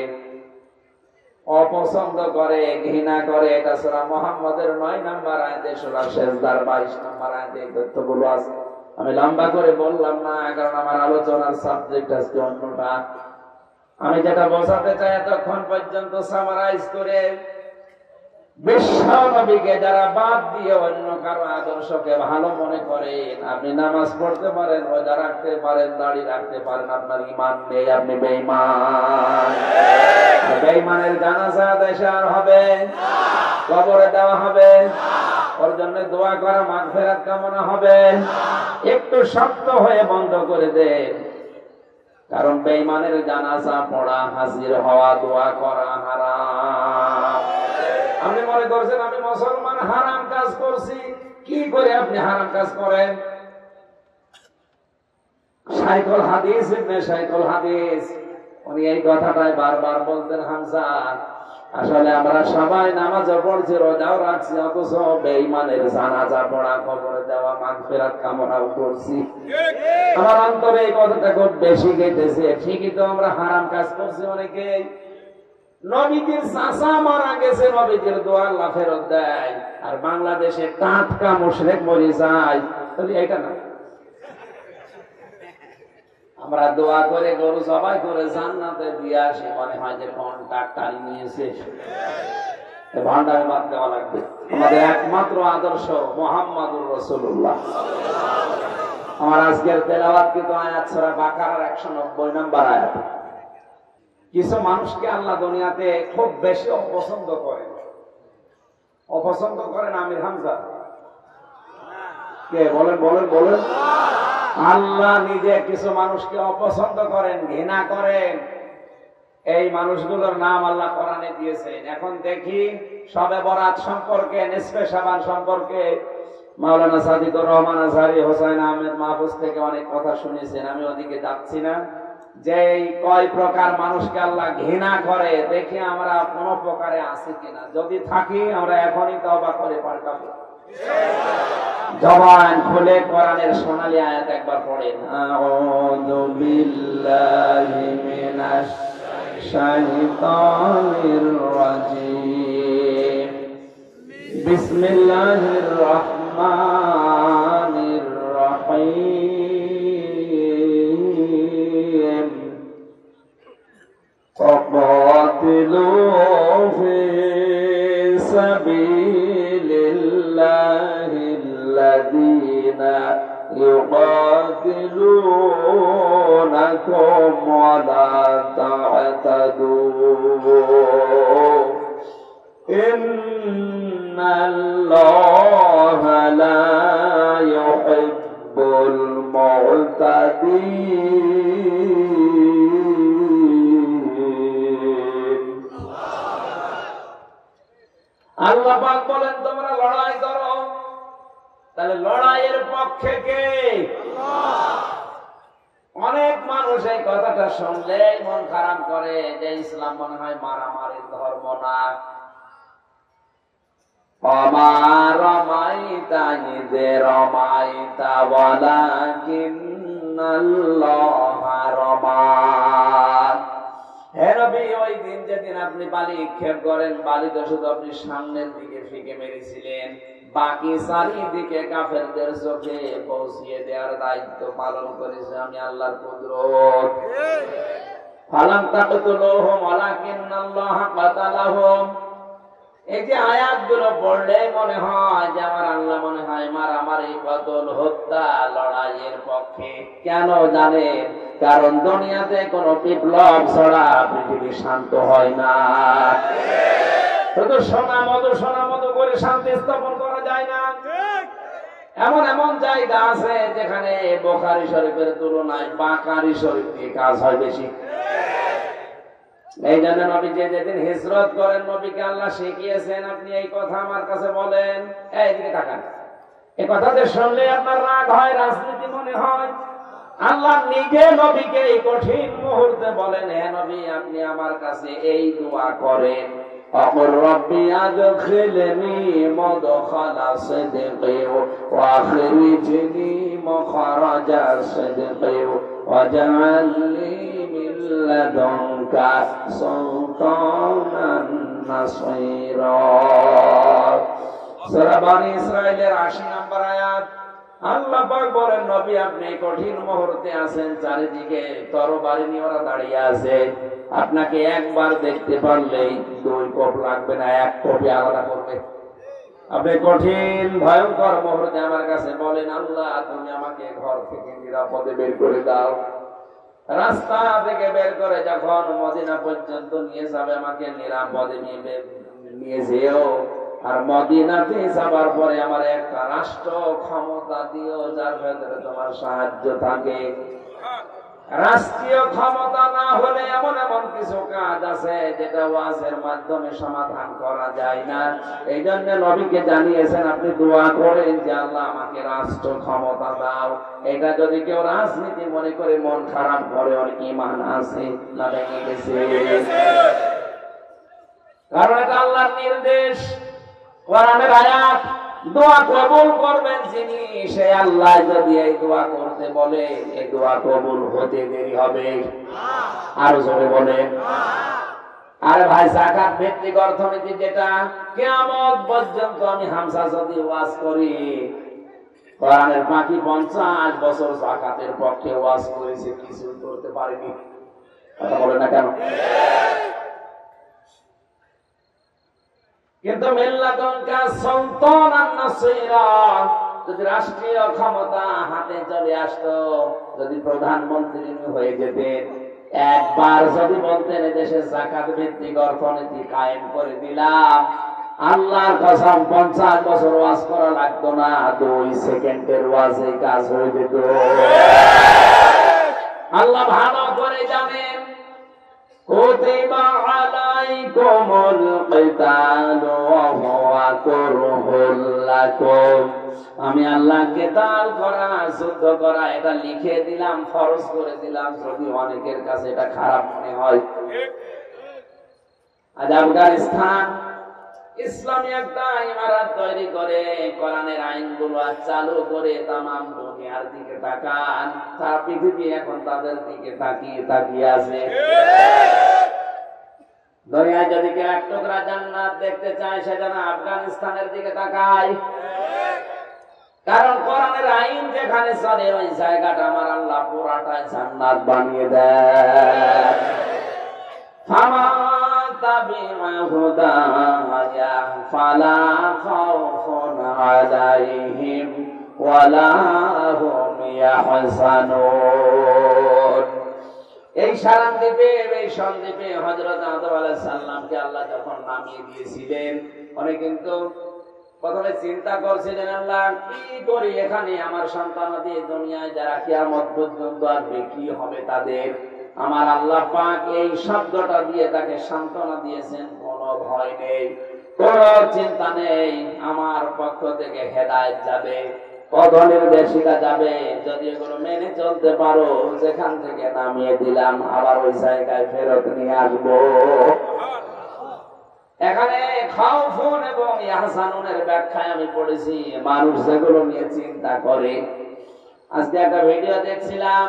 অপছন্দ করে, ঘৃণা করে, এটা সূরা মুহাম্মদের 9 নম্বর আয়াতে, সূরা সিজদার 22 নম্বর আয়াতে এই তথ্যগুলো আছে। আমি লম্বা করে বললাম না, কারণ আমার আলোচনার সাবজেক্ট আজকে অন্যটা। আমি যেটা বোঝাতে চাই এতক্ষণ পর্যন্ত সামারাইজ করে, বিশ্ব নবীকে যারা বাদ দিয়ে অন্য কারো আদর্শকে ভালো মনে করেন, আপনি নামাজ পড়তে পারেন, রোজা রাখতে পারেন, দাড়ি রাখতে পারেন, আপনার ঈমান নেই, আপনি বেঈমান। বেঈমানের জানাজা দেশে আর হবে, কবরে দেওয়া হবে, ওর জন্য দোয়া করা, মাগফিরাত কামনা হবে। একটু শক্ত হয়ে বন্ধ করে দেন, কারণ বেঈমানের জানাজা পড়া, হাজির হওয়া, দোয়া করা হারাম। আপনি মনে করছেন আমি মুসলমান, হারাম কাজ করছি? কি করে আপনি হারাম কাজ করেন? শাইখুল হাদিস ইবনে শাইখুল হাদিস উনি এই কথাটাই বারবার বলতেন, হামজা আসলে আমরা সবাই নামাজও পড়ছি, রোজাও রাখছি, অথচ বেঈমানের জানাজা পড়া, কবরে দেওয়া, মাগফিরাত কামনাও করছি। আমার অন্তরে এই কথাটা খুব বেশি গেঁথেছে। ঠিকই তো আমরা হারাম কাজ করছি অনেকেই, নবীজির চাচা মারা গেছে, নবীজির দোয়া আল্লাহ ফেরত দেয়, আর বাংলাদেশে টাটকা মুশরিক মরে যায়, তাহলে এটা না। আমরা দোয়া করে গরু জবাই করে জান্নাতে দিয়ে আসি, মনে হয় যে কন্ট্রাক্ট টানি নিয়েছে। ভান্ডারে বাদ দেওয়া লাগবে। আমাদের একমাত্র আদর্শ মুহাম্মাদুর রাসূলুল্লাহ। আমার আজকের তেলাওয়াতকৃত আয়াত সূরা বাকারার 190 নম্বর আয়াত। কিছু মানুষকে আল্লাহ দুনিয়াতে খুব বেশি অপছন্দ করেন। অপছন্দ করেন আমির হামজা কে? বলেন বলেন বলেন। আল্লাহ নিজে কিছু মানুষকে অপছন্দ করেন, ঘৃণা করেন। এই মানুষগুলোর নাম আল্লাহ কোরআনে দিয়েছেন। এখন দেখি শবে বরাত সম্পর্কে, নিসফে শাবান সম্পর্কে মাওলানা সাদিকুর রহমান আজহারি, হোসেন আহমেদ মাহফুজ থেকে অনেক কথা শুনেছেন, আমি ওদিকে যাচ্ছি না। যে কয় প্রকার মানুষকে আল্লাহ ঘৃণা করে, দেখি আমরা কোন প্রকারে আছি কিনা। যদি থাকি আমরা এখনই তওবা করে পাল্টাবো। জবান খুলে কোরআনের সোনালী আয়াত একবার পড়েন। আউযু বিল্লাহি মিনাশ শাইতানির রাজিম। বিসমিল্লাহির রহমানির রহিম। ফাকাতিলু ফি সাবিলিল্লাহিল্লাযীনা يقاتلونكم ولا تعتدوا إن الله لا يحب المعتدين। আল্লাহ পাক বলেন তোমরা লড়াই করো। তাহলে লড়াইয়ের পক্ষে কে? অনেক মানুষ এই কথাটা শুনলে মন খারাপ করে যে ইসলাম মনে হয় মারামারির ধর্ম না। ওমা রমাইতা ইয রমাইতা ওয়ালাকিন্নাল্লাহা রমা। হে নবী, ওই দিন যেদিন আপনি বালি নিক্ষেপ করেন, বালি তো শুধু আপনি সামনের দিকে ফিকে মেরেছিলেন, বাকি চারিদিকে কাফেরদের চোখে পৌঁছিয়ে দেওয়ার দায়িত্ব পালন করেছে আমি আল্লাহর কুদরত। ফালাম তাকতুলুহুম ওয়ালাকিন্নাল্লাহা কাতালাহুম। এই যে আয়াতগুলো পড়লে মনে হয় যে আমার আল্লাহ মনে হয় মারামারি, কতল, হত্যা, লড়াইয়ের পক্ষে। কেন জানেন? কারণ দুনিয়াতে কোন বিপ্লব ছাড়া পৃথিবী শান্ত হয় না। শুধু সোনা মতো করে শান্তি স্থাপন করা যায় না। এমন এমন জায়গা আছে যেখানে বুখারী শরীফের তুলনায় বাকারী শরীফ দিয়ে কাজ হয় বেশি। এই জন্য নবী যেদিন হিজরত করেন, নবীকে আল্লাহ শিখিয়েছেন আপনি এই কথা আমার কাছে বলেন। এইদিকে তাকান। এই কথাতে শুনলে আপনার রাগ হয়, রাজনীতি মনে হয়। আল্লাহ নিজে নবীকে এই কঠিন মুহূর্তে বলেন, হে নবী আপনি আমার কাছে এই দোয়া করেন, أقول ربي أدخلني مدخل صدق وأخرجني مخرج صدق واجعل لي من لدنك سلطانا نصيرا। সূরা বনী ইসরাঈলের ৮০ নম্বর আয়াত। আল্লাহ পাক বলেন নবী আপনি কঠিন মুহূর্তে আছেন, চারিদিকে তরবারি নিয়ে ওরা দাঁড়িয়ে আছে। আপনাকে একবার দেখতে পারলেই 2 কোপ লাগবে না, 1 কোপই আলাদা করবে। আপনি কঠিন ভয়ঙ্কর মুহূর্তে আমার কাছে বলেন আল্লাহ তুমি আমাকে ঘর থেকে নিরাপদে বের করে দাও। রাস্তা থেকে বের করে যখন মদিনা পর্যন্ত নিয়ে যাবে, আমাকে নিরাপদে নিয়ে যেও। আর মদিনাতে যাবার পরে আমার একটা রাষ্ট্র ক্ষমতা দিও যার ভেতরে তোমার সাহায্য থাকে। রাষ্ট্রীয় ক্ষমতা না হলে এমন এমন কিছু কাজ আছে যেটা ওয়াজের মাধ্যমে সমাধান করা যায় না। এই জন্য নবীকে জানিয়েছেন আপনি দোয়া করেন যে আল্লাহ আমাকে রাষ্ট্র ক্ষমতা দাও। এটা যদি কেউ রাজনীতি মনে করে মন খারাপ করে, অনেক ঈমান আছে না ভেঙে গেছে। কারণ এটা আল্লাহর নির্দেশ, কোরআনের আয়াত। দোয়া কবুল করবেন যিনি, সে আল্লাহ যদি এই দোয়া করতে বলে এই দোয়া কবুল হতে দেরি হবে। আরো জোরে বলেন। আরে ভাই, যাকাত ভিত্তিক অর্থনীতি যেটা, কিয়ামত পর্যন্ত আমি হামসা যদি ওয়াজ করি, কোরআনের বাকি 50 বছর যাকাতের পক্ষে ওয়াজ করেছে, কিছু করতে পারিনি। কথা বলে না কেন? কিন্তু মিল্লাতুনকা সুলতানান নাসীরা, যদি রাষ্ট্রীয় ক্ষমতা হাতে চলে আসতো, যদি প্রধানমন্ত্রী হয়ে যেতেন, একবার যদি বলতেন দেশে যাকাত ভিত্তিক অর্থনীতি কায়েম করে দিলাম, আল্লাহর কসম 50 বছর ওয়াজ করা লাগতো না, 2 সেকেন্ডের ওয়াজে কাজ হয়ে যেত। আল্লাহ ভালো করে জানেন, কুতিবা আলাইকুমুল কিতালু ওয়া হুয়া কুরহুল লাকুম, আমি আল্লাহ কিতাল করা, যুদ্ধ করা এটা লিখে দিলাম, ফরজ করে দিলাম, যদি অনেকের কাছে এটা খারাপ মনে হয়। আজ আফগানিস্তান ইসলামী একটা ইমারত তৈরি করে কোরআনের আইনগুলো চালু করে তামাম দুনিয়ার দিকে তাকান, সারা পৃথিবী এখন তাদের দিকে তাকিয়ে আছে। দুনিয়ায় যদি কেউ এক টুকরা জান্নাত দেখতে চায়, সে যেন আফগানিস্তানের দিকে তাকায়। কারণ কোরআনের আইন যেখানে চলে, ওই জায়গাটা আমার আল্লাহ পুরাটাই জান্নাত বানিয়ে দেয়। ফালা খাউফুন আলাইহিম ওয়ালা হুম ইয়াহজানুন। এই সারান দ্বীপে, এই সন্দ্বীপে হযরত আদম আলাইহিস সালামকে আল্লাহ যখন নামিয়ে দিয়েছিলেন, অনেক কিন্তু প্রথমে চিন্তা করছিলেন, আল্লাহ কি করি এখানে, আমার সন্তানাদি দুনিয়ায় যারা কিয়ামত পর্যন্ত আসবে কি হবে তাদের। আমার আল্লাহ পাক এই শব্দটা দিয়ে তাকে সান্ত্বনা দিয়েছেন, কোনো ভয় নেই, কোনো চিন্তা নেই, আমার পক্ষ থেকে হেদায়েত যাবে, পথ নির্দেশিকা যাবে, যদি এগুলো মেনে চলতে পারো, যেখান থেকে নামিয়ে দিলাম আবার ওই জায়গায় ফেরত নিয়ে আসবো। এখানে খাউফুন এবং ইয়াহজানুনের ব্যাখ্যায় আমি পড়েছি, মানুষ যেগুলো নিয়ে চিন্তা করে। আজকে একটা ভিডিও দেখছিলাম,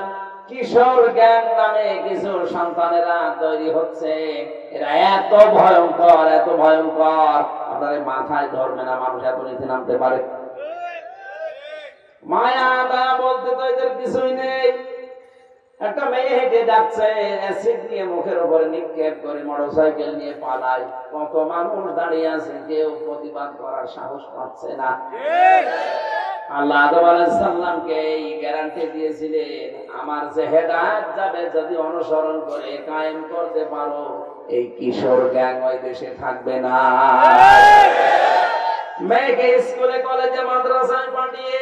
কিশোর গ্যাং নামে কিছু সন্তানেরা তৈরি হচ্ছে, এরা এত ভয়ঙ্কর, এত ভয়ঙ্কর, আপনার মাথায় ধরবে না মানুষ এত নিচে নামতে পারে। মায়া দয়া বলতে তো এদের কিছুই নেই। একটা মেয়ে হেঁটে যাচ্ছে, অ্যাসিড নিয়ে মুখের উপরে নিক্ষেপ করে মোটরসাইকেল নিয়ে পালায়, কত মানুষ দাঁড়িয়ে আছে, কেউ প্রতিবাদ করার সাহস পাচ্ছে না। আল্লাহ আদম আলাইহিস সালামকে এই গ্যারান্টি দিয়েছিলেন, আমার যে হেদায়েত যাবে যদি অনুসরণ করে কায়েম করতে পারো, এই কিশোর গ্যাং ওই দেশে থাকবে না। মেয়েকে স্কুলে কলেজে মাদ্রাসায় পাঠিয়ে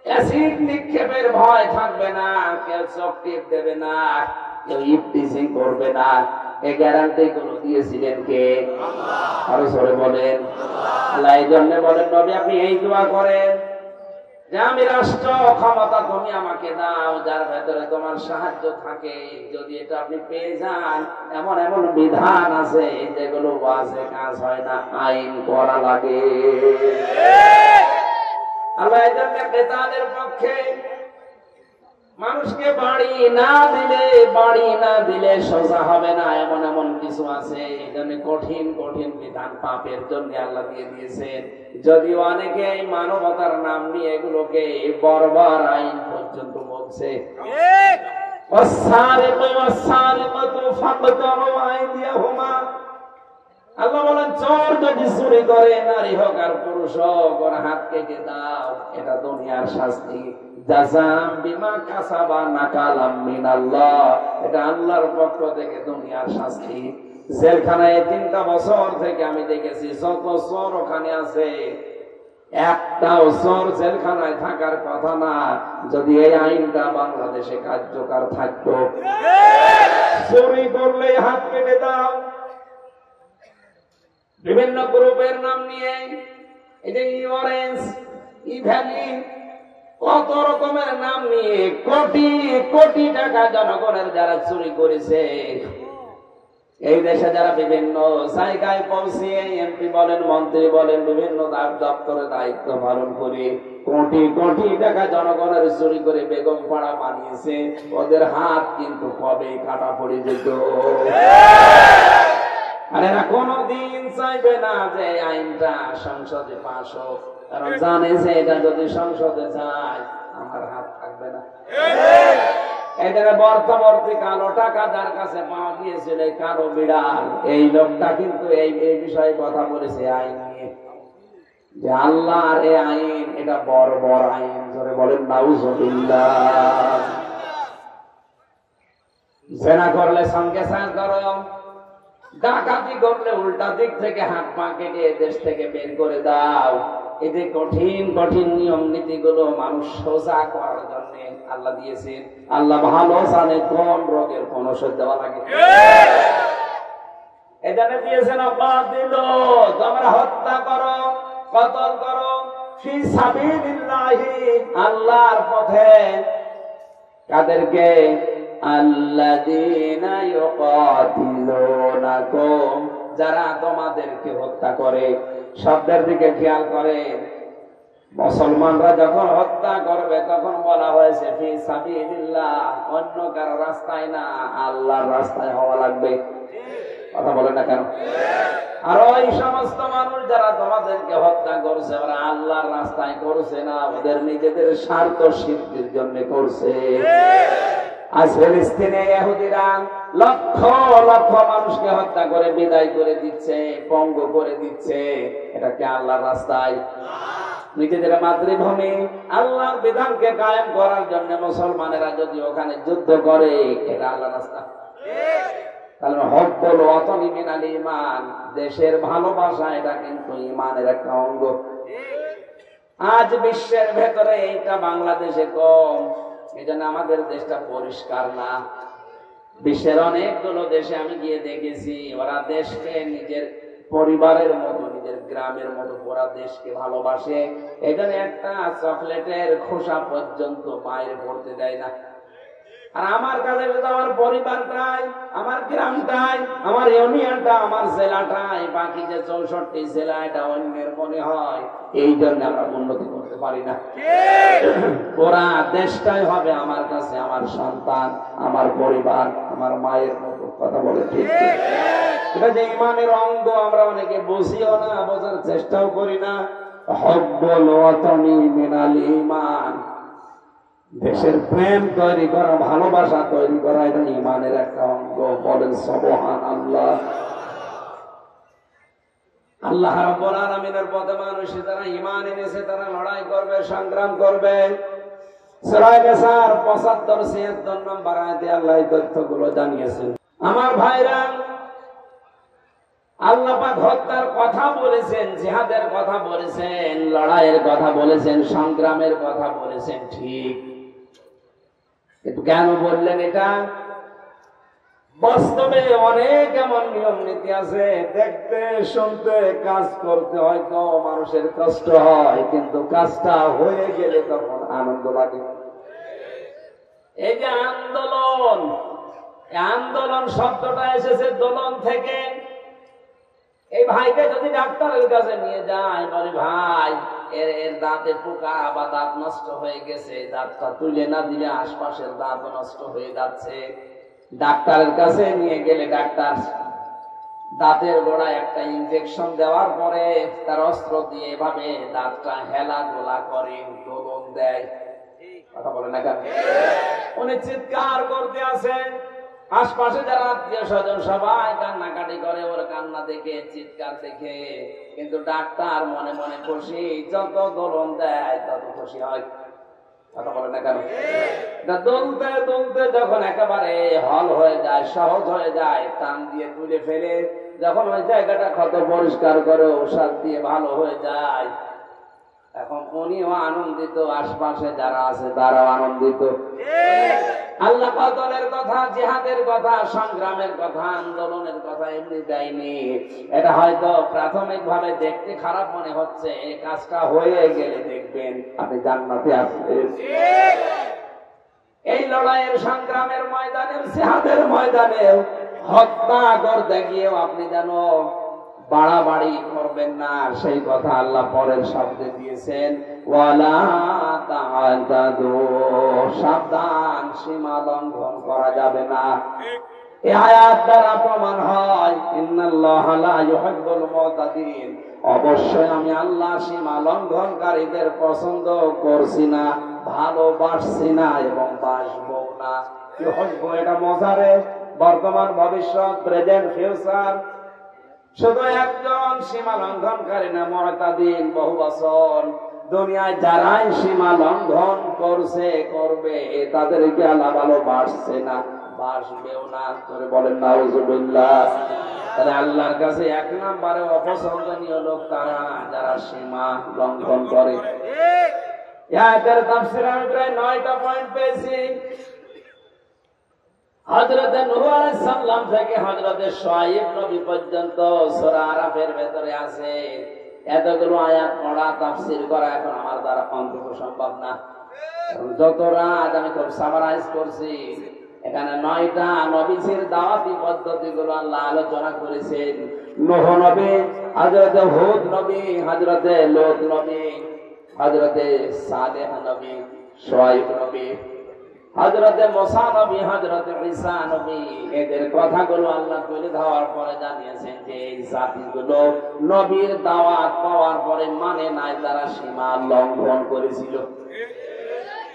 অ্যাসিড নিক্ষেপের ভয় থাকবে না, কেউ চক টিপ দেবে না, কেউ ইফটিজিং করবে না। এই গ্যারান্টি গুলো দিয়েছিলেন কে? আল্লাহ। আরো জোরে বলেন আল্লাহ। এই জন্য বলেন নবী, আপনি এই দোয়া করেন যে আমি রাষ্ট্র ক্ষমতা তুমি আমাকে দাও, যার ভেতরে তোমার সাহায্য থাকে, যদি এটা আপনি পেয়ে যান, এমন এমন বিধান আছে যেগুলো ওয়াজে কাজ হয় না, আইন করা লাগে। আল্লাহ এই জন্য বেতাদের পক্ষে, মানুষকে বাড়ি না দিলে সোজা হবে না, এমন এমন কিছু আছে। এই জন্য কঠিন কঠিন বিধান পাপের জন্য আল্লাহ দিয়ে দিয়েছেন। যদিও অনেকে মানবতার নাম নিয়ে এগুলোকে বর্বর আইন পর্যন্ত বলছে। আল্লাহ বলেন, চোর যদি চুরি করে, নারী হোক আর পুরুষ হোক, ওর হাত কেটে দাও, এটা দুনিয়ার শাস্তি। জাযাম বিমা কাসাবা নাকালাম মিনাল্লাহ, এটা আল্লাহর পক্ষ থেকে দুনিয়ার শাস্তি। জেলখানায় 3টা বছর থেকে আমি দেখেছি, যত চোর ওখানে আছে, একটাও চোর জেলখানায় থাকার কথা না, যদি এই আইনটা বাংলাদেশে কার্যকর থাকতো। চুরি করলে হাত কেটে দাও। বিভিন্ন গ্রুপের নাম নিয়ে, এই যে অরেঞ্জ, ভ্যালি, কত রকমের নাম নিয়ে কোটি কোটি টাকা জনগণের যারা চুরি করেছে, এই দেশে যারা বিভিন্ন জায়গায় পৌঁছিয়ে এমপি বলেন, মন্ত্রী বলেন, বিভিন্ন দপ্তরে দায়িত্ব পালন করে কোটি কোটি টাকা জনগণের চুরি করে বেগম পাড়া বানিয়েছে, ওদের হাত কিন্তু কবে কাটা পড়ে যেত। আর এরা কোনদিন চাইবে না যে আইনটা সংসদে পাস হোক, কারণ জানে যে এটা যদি সংসদে যায় আমার হাত থাকবে না। এদের বর্তবর্তী কালো টাকা যার কাছে পাওয়া গিয়েছিল, এই কালো বিড়াল, এই লোকটা কিন্তু এই বিষয়ে কথা বলেছে আইন নিয়ে, যে আল্লাহর এই আইন এটা বর্বর আইন। ধরে বলেন নাউজুবিল্লাহ। জেনা করলে সঙ্গে সাজ করো, ডাকাতি করলে উল্টা দিক থেকে হাত পা কেটে দেশ থেকে বের করে দাও। এই যে কঠিন কঠিন নিয়ম নীতি গুলো মানুষ সোজা করার জন্য আল্লাহ দিয়েছেন। আল্লাহ ভালো জানে কোন রোগের কোন ওষুধ দেওয়া লাগে। এখানে দিয়েছেন অপরাধ দিল, তোমরা হত্যা করো, কতল করো ফি সাবিলিল্লাহি, আল্লাহর পথে। কাদেরকে? আল্লাযীনা ইউকাতিলুনাকুম, যারা তোমাদেরকে হত্যা করে। শব্দের দিকে খেয়াল করে, মুসলমানরা যখন হত্যা করবে তখন বলা হয়েছে ফি সাবিলিল্লাহ, অন্য কারো রাস্তায় না, আল্লাহর রাস্তায় হওয়া লাগবে। কথা বলে না কেন? আর ওই সমস্ত মানুষ যারা তোমাদেরকে হত্যা করছে, ওরা আল্লাহর রাস্তায় করছে না, ওদের নিজেদের স্বার্থ সিদ্ধির জন্য করছে। আজ ফিলিস্তিনে ইহুদিরা লক্ষ লক্ষ মানুষকে হত্যা করে বিদায় করে দিচ্ছে, পঙ্গু করে দিচ্ছে। এটা কি আল্লাহর রাস্তায়? নিজেদের মাতৃভূমি আল্লাহর বিধানকে কায়েম করার জন্য মুসলমানেরা যদি ওখানে যুদ্ধ করে, এটা আল্লাহর রাস্তা? কারণ হব্বুল ওয়াতানি মিনাল ঈমান, দেশের ভালোবাসা এটা কিন্তু ঈমানের একটা অঙ্গ। আজ বিশ্বের ভেতরে এইটা বাংলাদেশে কম, এজন্য আমাদের দেশটা পরিষ্কার না। বিশ্বের অনেকগুলো দেশে আমি গিয়ে দেখেছি, ওরা দেশকে নিজের পরিবারের মতো, নিজের গ্রামের মতো পুরা দেশকে ভালোবাসে। এজন্য একটা চকলেটের খোসা পর্যন্ত বাইরে পড়তে দেয় না। আর আমার কাছে শুধু আমার পরিবারটাই, আমার গ্রামটাই, আমার ইউনিয়নটা, আমার জেলাটাই, বাকি যে 64 জেলা এটা অন্যের মনে হয়। এই জন্য আমরা উন্নতি করতে পারি না। পুরা দেশটাই হবে আমার কাছে আমার সন্তান, আমার পরিবার, আমার মায়ের মতো। কথা বলে ঠিক? এটা যে ইমানের অঙ্গ, আমরা অনেকে বুঝিও না, বোঝার চেষ্টাও করি না। হব্বুল ওয়াতানি মিনাল ঈমান, দেশের প্রেম তৈরি করা, ভালোবাসা তৈরি করা, এটা ঈমানের একটা অঙ্গ। বলেন সুবহানাল্লাহ। আল্লাহ রাব্বুল আলামিনের পথে মানুষ যারা ঈমান এনেছে তারা লড়াই করবে, সংগ্রাম করবে। সূরা নিসার 75-76 নম্বর আয়াতে আল্লাহ এই তথ্যগুলো জানিয়েছেন। আমার ভাইরা, আল্লাহ পাক হত্যার কথা বলেছেন, জিহাদের কথা বলেছেন, লড়াইয়ের কথা বলেছেন, সংগ্রামের কথা বলেছেন, ঠিক। কিন্তু কেন বললেন এটা? বাস্তবে অনেক এমন নিয়ম নীতি আছে, দেখতে শুনতে কাজ করতে হয়তো মানুষের কষ্ট হয়, কিন্তু কাজটা হয়ে গেলে তখন আনন্দ লাগে। এই যে আন্দোলন, আন্দোলন শব্দটা এসেছে দোলন থেকে। এই ভাইকে যদি ডাক্তারের কাছে নিয়ে যায়, বলে ভাই এর দাঁতে পোকা বা দাঁত নষ্ট হয়ে গেছে, দাঁতটা তুলে না দিলে আশপাশের দাঁত নষ্ট হয়ে যাচ্ছে। ডাক্তারের কাছে নিয়ে গেলে ডাক্তার দাঁতের গোড়ায় একটা ইনজেকশন দেওয়ার পরে তার অস্ত্র দিয়ে এভাবে দাঁতটা হেলা গোলা করে, দোলন দেয়। কথা বলে না কেন? উনি চিৎকার করতে আছেন, আশপাশে যারা আত্মীয় স্বজন সবাই কান্নাকাটি করে ওর কান্না দেখে, চিৎকার দেখে। কিন্তু ডাক্তার মনে মনে খুশি, যত দোলন দেয় তত খুশি হয়। কথা বলে না কেন? দুলতে দুলতে যখন একেবারে হল হয়ে যায়, সহজ হয়ে যায়, টান দিয়ে তুলে ফেলে যখন ওই জায়গাটা ক্ষত পরিষ্কার করে ঔষধ দিয়ে ভালো হয়ে যায়, এখন উনিও আনন্দিত, আশপাশে যারা আছে তারাও আনন্দিত। আল্লাহ কতলের কথা, জিহাদের কথা, সংগ্রামের কথা, আন্দোলনের কথা এমনি দেয়নি। এটা হয়তো প্রাথমিক ভাবে দেখতে খারাপ মনে হচ্ছে, এই কাজটা হয়ে গেলে দেখবেন আপনি জান্নাতে আসবেন। এই লড়াইয়ের সংগ্রামের ময়দানে, জিহাদের ময়দানে হত্যা করতে গিয়েও আপনি জানো বাড়াবাড়ি করবেন না, সেই কথা আল্লাহ পরের শব্দে দিয়েছেন, ওয়ালা তা'তাদু, সাবধান, সীমা লঙ্ঘন করা যাবে না। এই আয়াত দ্বারা প্রমাণ হয় ইন্নাল্লাহা লা ইউহিব্বুল মুতাদিন, অবশ্যই আমি আল্লাহ সীমা লঙ্ঘনকারীদের পছন্দ করছি না, ভালোবাসছি না এবং বাসবো না। ইউহিব্বু এটা মজারে, বর্তমান ভবিষ্যৎ, প্রেজেন্ট ফিউচার। শুধু একজন সীমা লঙ্ঘনকারী না, মুতাদিন বহু বছর। দুনিয়ায় যারাই সীমা লঙ্ঘন করছে করবে, তাদেরকে আল্লাহ ভালোবাসছে না, বাসবেও না। করে বলেন নাউজুবিল্লাহ। তাহলে আল্লাহর কাছে এক নম্বরে অপছন্দনীয় লোক তারা যারা সীমা লঙ্ঘন করে। এর তাফসীরে আমি প্রায় 9টা পয়েন্ট পেয়েছি। হযরত নূহ আলাইহিস সালাম থেকে হযরত শুআয়ব নবী পর্যন্ত সূরা আরাফের ভেতরে আছে। এতগুলো আয়াত পড়া, তাফসীর করা এখন আমার দ্বারা অন্তত সম্ভব না। যত রাত আমি খুব সামারাইজ করছি, এখানে 9টা নবীর দাওয়াতি পদ্ধতিগুলো আল্লাহ আলোচনা করেছেন। নূহ নবী, হযরত হুদ নবী, হযরত লূত নবী, হযরত সালেহ নবী, শুআয়ব নবী, হযরত মুসা নবী, হযরত ঈসা নবী, এদের কথাগুলো আল্লাহ তুলে ধরার পরে জানিয়েছেন যে এই জাতিগুলো নবীর দাওয়াত পাওয়ার পরে মানে নাই, তারা সীমা লঙ্ঘন করেছিল।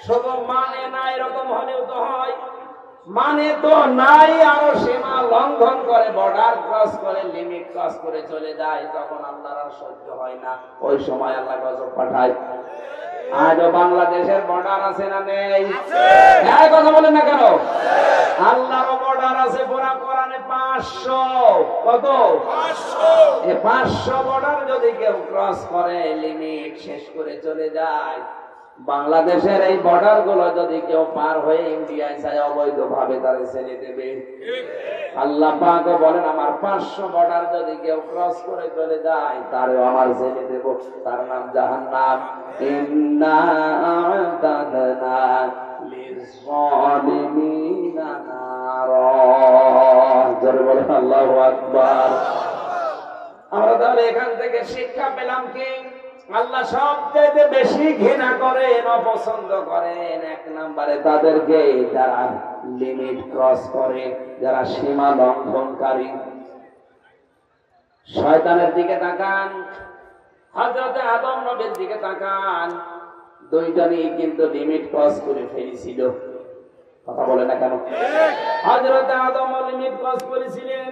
শুধু মানে না এরকম হলেও তো হয়, মানে তো নাই আরো সীমা লঙ্ঘন করে, বর্ডার ক্রস করে, লিমিট ক্রস করে চলে যায়, তখন আল্লাহর আর সহ্য হয় না। ওই সময় আল্লাহ গজব পাঠায়। আজও বাংলাদেশের বর্ডার আছে না নেই? কথা বলেন না কেন? আল্লাহরও বর্ডার আছে, পুরা কোরআনে 500। কত? 500। এই 500 বর্ডার যদি কেউ ক্রস করে, লিমিট শেষ করে চলে যায়, বাংলাদেশের এই বর্ডার গুলো যদি কেউ পার হয়ে ইন্ডিয়ায় যায়, অবৈধভাবে তারা ছেড়ে দেবে। আল্লাহ পাক বলেন আমার 500 বর্ডার যদি কেউ ক্রস করে চলে যায়, তারও আমার ছেড়ে দেব, তার নাম জাহান্নাম। ইন্না আ'তাদনা লিয-যালিমিনা নারা। জোরে বলেন আল্লাহু আকবার। আমরা তাহলে এখান থেকে শিক্ষা পেলাম কি? আল্লাহ সবচেয়ে বেশি ঘৃণা করেন, অপছন্দ করেন এক নম্বরে তাদেরকে যারা লিমিট ক্রস করে, যারা সীমা লঙ্ঘনকারী। শয়তানের দিকে তাকান, হযরত আদম নবীর দিকে তাকান, দুইজনই কিন্তু লিমিট ক্রস করে ফেলেছিল। কথা বলে না কেন? হযরত আদম লিমিট ক্রস করেছিলেন।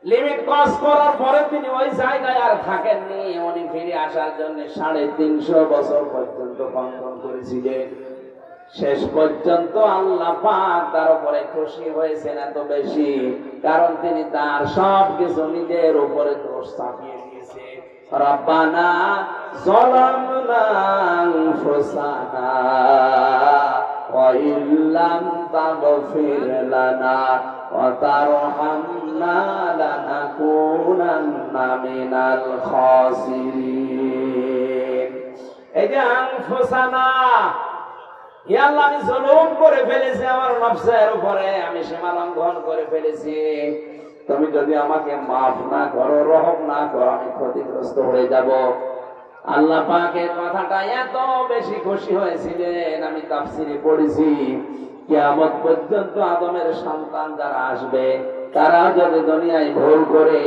লিমিট ক্রস করার পরে তিনি ওই জায়গায় আর থাকেননি, উনি ফিরে আসার জন্য 350 বছর পর্যন্ত বন্ধন করেছিলেন। শেষ পর্যন্ত আল্লাহ পাক তার উপরে খুশি হয়েছেন এত বেশি, কারণ তিনি তার সবকিছু নিজের উপরে দোষ চাপিয়ে দিয়েছে। রব্বানা যালামনা আনফুসানা ওয়া ইল্লাম তাগফির লানা ওয়া তারহামনা লানাকুনান্না মিনাল খাসিরিন। এই যে আনফুসানা, হে আল্লাহ আমি জুলুম করে ফেলেছি আমার নফসের উপরে, আমি সীমা লঙ্ঘন করে ফেলেছি, তুমি যদি আমাকে মাফ না করো, রহম না করো, আমি ক্ষতিগ্রস্ত হয়ে যাব। আল্লাহ পাকের কথাটা এত বেশি খুশি হয়েছিলেন, আমি তাফসীরে পড়েছি কিয়ামত পর্যন্ত আদমের সন্তান যারা আসবে, তারা যদি দুনিয়ায় ভুল করে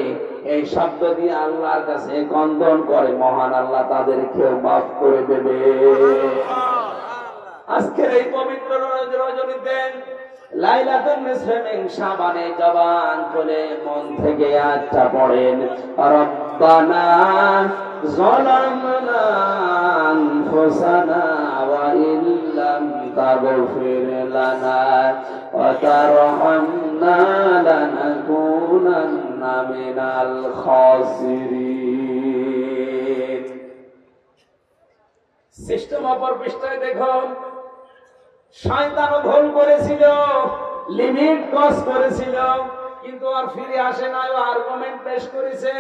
এই শব্দ দিয়ে আল্লাহর কাছে কন্দন করে, মহান আল্লাহ তাদেরকেও মাফ করে দেবে। আজকের এই পবিত্র রজনীতে লাইলাতুন নিসফে মিন শাবানে জবান খুলে মন থেকে আয়াতটা পড়েন, রব্বানা যালামনা আনফুসানা ওয়া ইল্লাম তাগফির লানা ওয়া তারহামনা লানাকুনান্না মিনাল খাসিরিন। সিস্টেম অপর পৃষ্ঠায় দেখুন, শয়তানও ভুল করেছিল, লিমিট ক্রস করেছিল, কিন্তু আর ফিরে আসে নাই, আর্গুমেন্ট পেশ করেছে।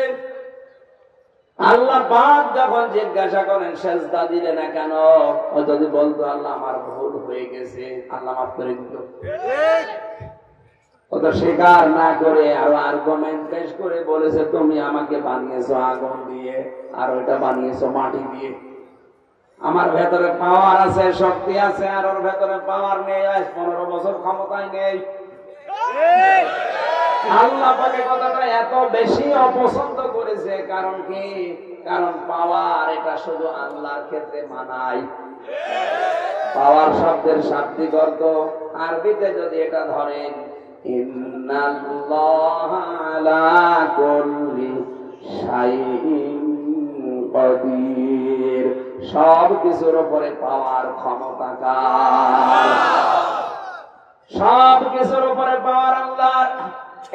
আল্লাহ পাক যখন জিজ্ঞাসা করেন সেজদা দিলে না কেন, ও যদি বলতো আল্লাহ আমার ভুল হয়ে গেছে, আল্লাহ মাফ করে দিত। ও তো স্বীকার না করে আরো আর্গুমেন্ট পেশ করে বলেছে, তুমি আমাকে বানিয়েছো আগুন দিয়ে, আর ওটা বানিয়েছো মাটি দিয়ে। আমার ভেতরে পাওয়ার আছে, শক্তি আছে, আর ওর ভেতরে পাওয়ার নেই, 15 বছর ক্ষমতায় নেই। আল্লাহ পাকে কথাটা এত বেশি অপছন্দ করেছে, কারণ কি? কারণ পাওয়ার এটা শুধু আল্লাহর ক্ষেত্রে মানায়। পাওয়ার শব্দের শাব্দিক অর্থ আরবিতে যদি এটা ধরেন, ইন্নাল্লাহা আলা কুল্লি শাইইন কাদির, সব কিছুর উপরে পাওয়ার ক্ষমতা কার? সব কিছুর উপরে পাওয়ার আল্লাহর।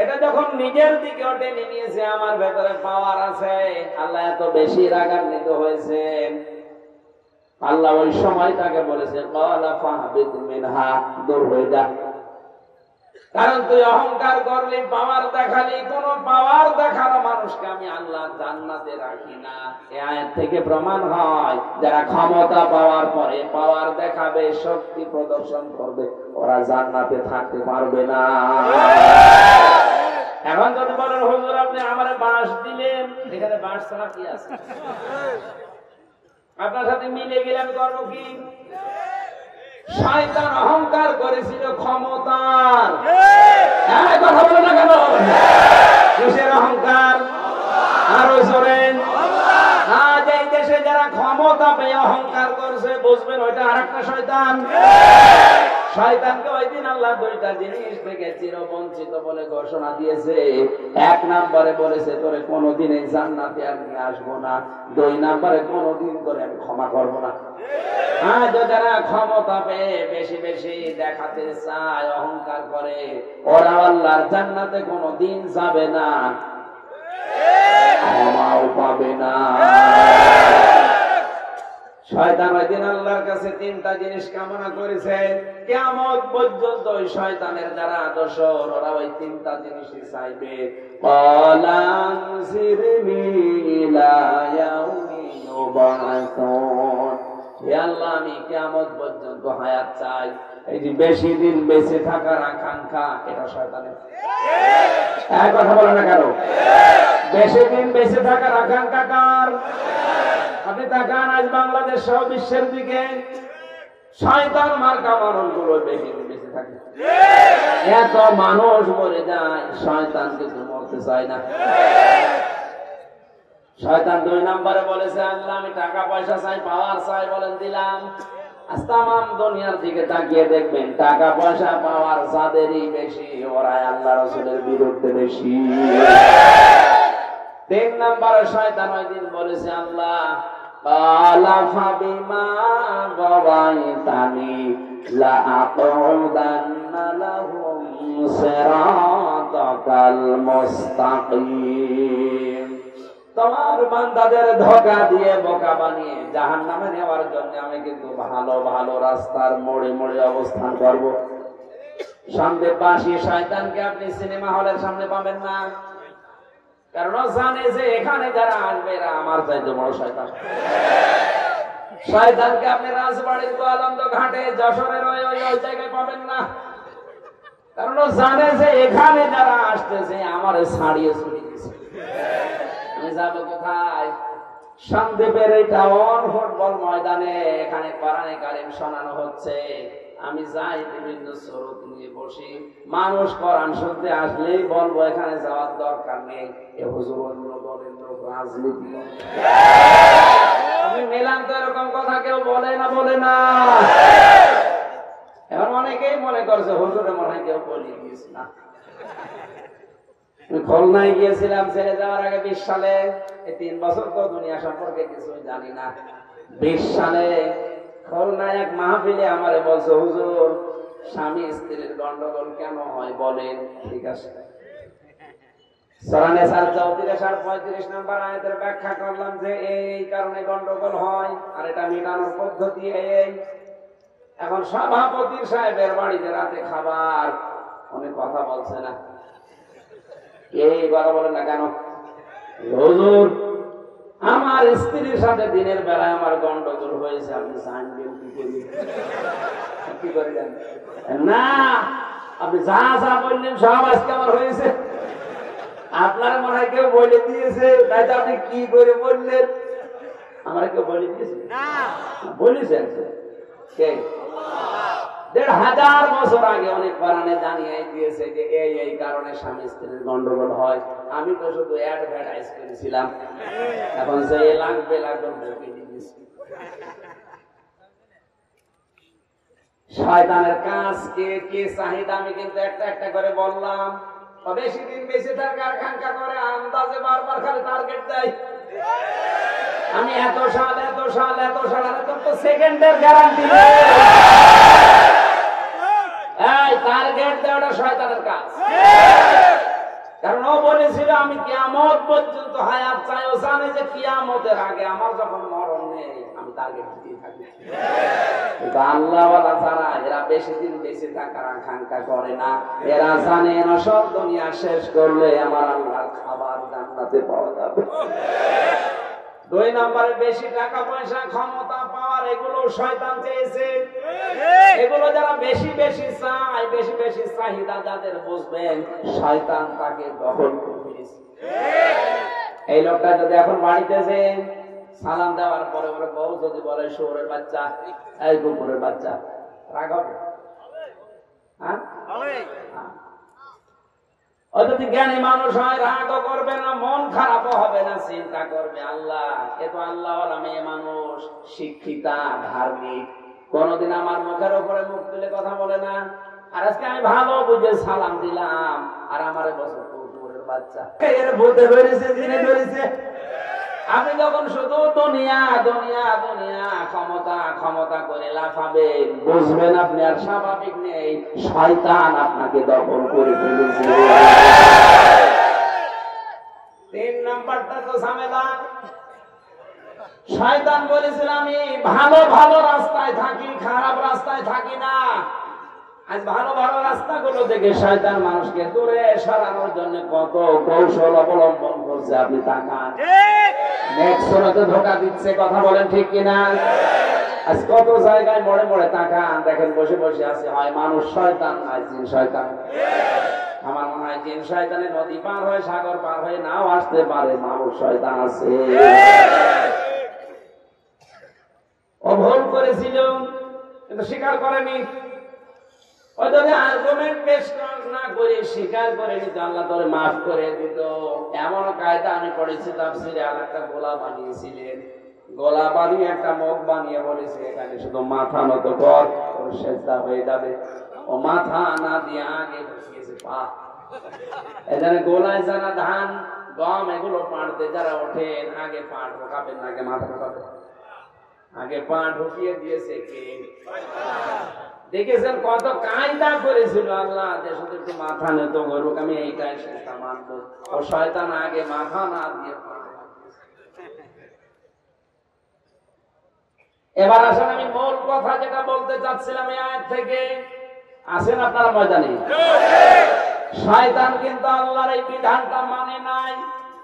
এটা যখন নিজের দিকে টেনে নিয়েছে, আমার ভেতরে পাওয়ার আছে, আল্লাহ এত বেশি রাগান্বিত হয়েছেন। আল্লাহ ওই সময় তাকে বলেছে, ক্বালা ফাহবিত মিনহা, দূর হয়ে যা। কারণ তুই অহংকার করলি, পাওয়ার দেখালি। কোন পাওয়ার দেখানো মানুষকে আমি আল্লাহ জান্নাতে রাখি না। এই আয়াত থেকে প্রমাণ হয়, যারা ক্ষমতা পাওয়ার পরে পাওয়ার দেখাবে, শক্তি প্রদর্শন করবে, ওরা জান্নাতে থাকতে পারবে না। এখন যদি বলেন, হুজুর আপনি আমারে বাঁশ দিলেন, এখানে বাঁশ ছাড়া কি আছে? আপনার সাথে মিলে গেলে আমি করবো কি? শয়তান অহংকার করেছিল ক্ষমতার। কথা বলে না কেন? কিসের অহংকার? আরো জোরেন। আজ এই দেশে যারা ক্ষমতা পেয়ে অহংকার করছে, বুঝবেন ওইটা আরেকটা শয়তান। শয়তানকে ওই দিন আল্লাহ দুইটা জিনিস থেকে চিরবঞ্চিত বলে ঘোষণা দিয়েছে। এক নম্বরে বলেছে, তোরে কোনোদিন এই জান্নাতে আর নিয়ে আসবো না। দুই নম্বরে, কোনোদিন তোরে আমি ক্ষমা করবো না। আজ যারা ক্ষমতা পেয়ে বেশি বেশি দেখাতে চায়, অহংকার করে, ওরা আল্লাহর জান্নাতে কোনোদিন যাবে না, ক্ষমাও পাবে না। শয়তান ওই দিন আল্লাহর কাছে তিনটা জিনিস কামনা করেছে। কিয়ামত পর্যন্ত ওই শয়তানের যারা দোসর, ওরা ওই তিনটা জিনিসই চাইবে। ক্বালাম সিরনি ইলা ইয়াউমি ইউবাসুন, হে আল্লাহ আমি কিয়ামত পর্যন্ত হায়াত চাই। এই যে বেশি দিন বেঁচে থাকার আকাঙ্ক্ষা, এটা শয়তানের। এক কথা বলে না কেন? বেশি দিন বেঁচে থাকার আকাঙ্ক্ষা কার? আপনি তাকান আজ বাংলাদেশ সহ বিশ্বের দিকে, শয়তান মার্কা মানুষগুলো বেশি দিন বেঁচে থাকে। এত মানুষ মরে যায়, শয়তান কিন্তু মরতে চায় না। শয়তান দুই নম্বরে বলেছে, আল্লাহ আমি টাকা পয়সা চাই, পাওয়ার চাই, বলেন দিলাম। আজ তামাম দুনিয়ার দিকে তাকিয়ে দেখবেন, টাকা পয়সা পাওয়ার যাদেরই বেশি, ওরাই আল্লাহ রাসূলের বিরুদ্ধে বেশি। তিন নম্বরে শয়তান ওই দিন বলেছে, আল্লাহ ক্বালা ফাবিমা গাওয়াইতানি লাআকুদান্না লাহুম সিরাতাকাল মুস্তাকিম, তোমার বান্দাদের ধোঁকা দিয়ে বোকা বানিয়ে জাহান্নামে নেওয়ার জন্য আমি কিন্তু ভালো ভালো রাস্তার মোড়ে মোড়ে অবস্থান করব। সন্দেহবাসী শয়তানকে আপনি সিনেমা হলের সামনে পাবেন না, কারণ জানে যে এখানে যারা আসবে এরা আমার চাইতে বড় শয়তান। শয়তানকে আপনি রাজবাড়ির গোয়ালন্দ ঘাটে, যশোরের ওই জায়গায় পাবেন না, কারণ জানে যে এখানে যারা আসতেছে আমার ছাড়িয়ে ছুটি দিচ্ছে। আমি যাবো কোথায়? সন্দ্বীপের এই টাউন ফুটবল ময়দানে, এখানে কোরআনে কারীম শোনানো হচ্ছে। আমি যাই, বিভিন্ন স্রোত নিয়ে বসি, মানুষ কোরআন শুনতে আসলেই বলবো এখানে যাওয়ার দরকার নেই, এ হুজুর অন্য দলের লোক, রাজনীতি। আপনি মেলান তো এরকম কথা কেউ বলে না, বলে না। এখন অনেকেই মনে করছে হুজুরে মনে হয় কেউ বলে দিয়েছে না। খুলনায় গিয়েছিলাম ছেড়ে যাওয়ার আগে 20 সালে। এই 3 বছর তো দুনিয়া সম্পর্কে কিছুই জানি না। 20 সালে খুলনায় এক মাহফিলে আমারে বলছে, হুজুর স্বামী স্ত্রীর গন্ডগোল কেন হয় বলেন। ঠিক আছে, সূরা নিসার 34-35 নম্বর আয়াতের ব্যাখ্যা করলাম যে এই কারণে গন্ডগোল হয়, আর এটা মেটানোর পদ্ধতি এই। এখন সভাপতির সাহেবের বাড়িতে রাতে খাবার, অনেক কথা বলছে না, এই কথা বলেন না কেন? হুজুর আমার স্ত্রীর সাথে দিনের বেলায় আমার গন্ডগোল হয়েছে, আপনি জানবেন কি করি? কি করে জানবেন? না, আপনি যা যা বললেন সব আজকে আমার হয়েছে। আপনার মনে হয় কেউ বলে দিয়েছে, তাই তো আপনি কি করে বললেন? আমার কেউ বলে দিয়েছে? বলেছেন কে? 1500 বছর আগে অনেক কোরআনে জানিয়ে দিয়েছে যে এই কারণে স্বামী স্ত্রীর গন্ডগোল হয়। আমি তো শুধু অ্যাডভার্টাইজ করেছিলাম, এখন যে লাগবে শয়তানের কাজ কি চাহিদা আমি কিন্তু একটা একটা করে বললাম। বেশি দিন বেশি থাকার আকাঙ্ক্ষা করে, আন্দাজে বারবার খালি টার্গেট দেয়। আমি এত সাল তো সেকেন্ডের গ্যারান্টি এই টার্গেট দেওয়াটা শয়তানের কাজ। কারণ ও বলেছিল আমি কিয়ামত পর্যন্ত হায়াত চাই। ও জানে যে কিয়ামতের আগে আমার যখন মরণ নেই আমি টার্গেট দিয়ে থাকি। কিন্তু আল্লাহওয়ালা যারা, এরা বেশি দিন বেশি থাকার আকাঙ্ক্ষা করে না। এরা জানে না সব দুনিয়া শেষ করলে আমার আল্লাহর খাবার জান্নাতে পাওয়া যাবে। 2 নম্বরে বেশি টাকা পয়সা ক্ষমতা পাওয়ার, এগুলো শয়তান চেয়েছে। এগুলো যারা বেশি বেশি চায়, বেশি বেশি চাহিদা যাদের বুঝবেন, শয়তান তাকে দখল করে ফেলেছে। এই লোকটা যদি এখন বাড়িতে যে সালাম দেওয়ার পরে বলে, বউ যদি বলে শুয়োরের বাচ্চা, এই কুকুরের বাচ্চা, রাগ হবে? হ্যাঁ, যদি জ্ঞানী মানুষ হয় রাগও করবে না, মন খারাপও হবে না, চিন্তা করবে আল্লাহ, এ তো আল্লাহওয়ালা মেয়ে মানুষ, শিক্ষিতা, ধার্মিক, কোনদিন আমার মুখের উপরে মুখ তুলে কথা বলে না। আর আজকে আমি ভালো বুঝে সালাম দিলাম, আর আমার বছর কুকুরের বাচ্চা এর ভূতে ধরেছে, দিনে ধরেছে। আপনি যখন শুধু দুনিয়া দুনিয়া দুনিয়া ক্ষমতা ক্ষমতা করে লাফাবেন, বুঝবেন আপনি আর স্বাভাবিক নেই, শয়তান আপনাকে দখল করে ফেলেছে। 3 নাম্বারটা তো ঝামেলা। শয়তান বলেছিল আমি ভালো ভালো রাস্তায় থাকি, খারাপ রাস্তায় থাকি না। আজ ভালো ভালো রাস্তাগুলো থেকে শয়তান মানুষকে দূরে সরানোর জন্য কত কৌশল অবলম্বন করছে, আপনি তাকান। নেক্সট সুরাতে ধোঁকা দিচ্ছে, কথা বলেন ঠিক কিনা? আজ কত জায়গায় মোড়ে মোড়ে তাকান, দেখেন বসে বসে আছে, হয় মানুষ শয়তান, হয় জিন শয়তান। আমার মনে হয় জিন শয়তানে নদী পার হয়ে, সাগর পার হয়ে নাও আসতে পারে, মানুষ শয়তান আছে। ও ভুল করেছিল কিন্তু স্বীকার করেনি। ও যদি আর্গুমেন্ট পেশ না করে স্বীকার করে নিত, আল্লাহ তোরে মাফ করে দিত। এমন কায়দা আমি পড়েছি তাফসীরে, আর একটা গোলা বানিয়েছিলেন, গোলা বানিয়ে একটা মুখ বানিয়ে বলেছে এখানে শুধু মাথা নত কর, তোর সেজদা হয়ে যাবে। ও মাথা না দিয়ে আগে বসিয়েছে পা। এখানে গোলায় যারা ধান গম এগুলো পাড়তে যারা ওঠেন, আগে পা ঢোকাবেন না, আগে মাথা ঢোকাবেন। আগে পা ঢুকিয়ে দিয়েছে কে? দেখেছেন কত কায়দা করেছিল আল্লাহ, যে শুধু একটু মাথা নত করুক, আমি এইটাই সেটা মানব। ও শয়তান আগে মাথা না দিয়ে। এবার আসেন আমি মূল কথা যেটা বলতে চাচ্ছিলাম এই আয়াত থেকে। আসেন আপনারা ময়দানে। শয়তান কিন্তু আল্লাহর এই বিধানটা মানে নাই,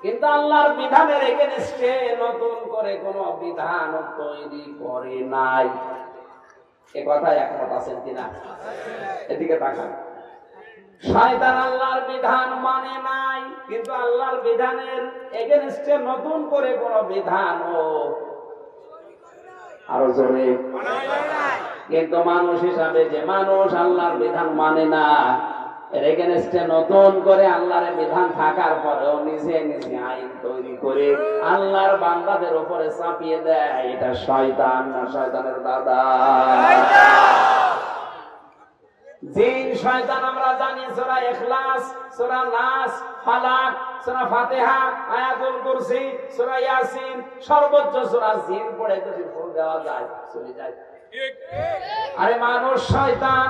কিন্তু আল্লাহর বিধানের এগেইনস্টে নতুন করে কোন বিধান তৈরি করে নাই। এ কথায় একমত আছেন কিনা? এদিকে তাকান। শয়তান আল্লাহর বিধান মানে নাই, কিন্তু আল্লাহর বিধানের এগেইনস্টে নতুন করে কোন বিধান আরো জোরে। কিন্তু মানুষ হিসাবে যে মানুষ আল্লাহর বিধান মানে না, এর এগেইনস্টে নতুন করে আল্লাহর বিধান থাকার পরেও নিজে নিজে আইন তৈরি করে আল্লাহর বান্দাদের উপরে চাপিয়ে দেয়, এটা শয়তান না শয়তানের দাদা? জিন শয়তান আমরা জানি, সূরা ইখলাস, সূরা নাস, ফালাক, সূরা ফাতিহা, আয়াতুল কুরসি, সূরা ইয়াসিন, সর্বোচ্চ সূরা জিন পড়ে যদি ফুল দেওয়া যায় চলে যায়। আরে মানুষ শয়তান,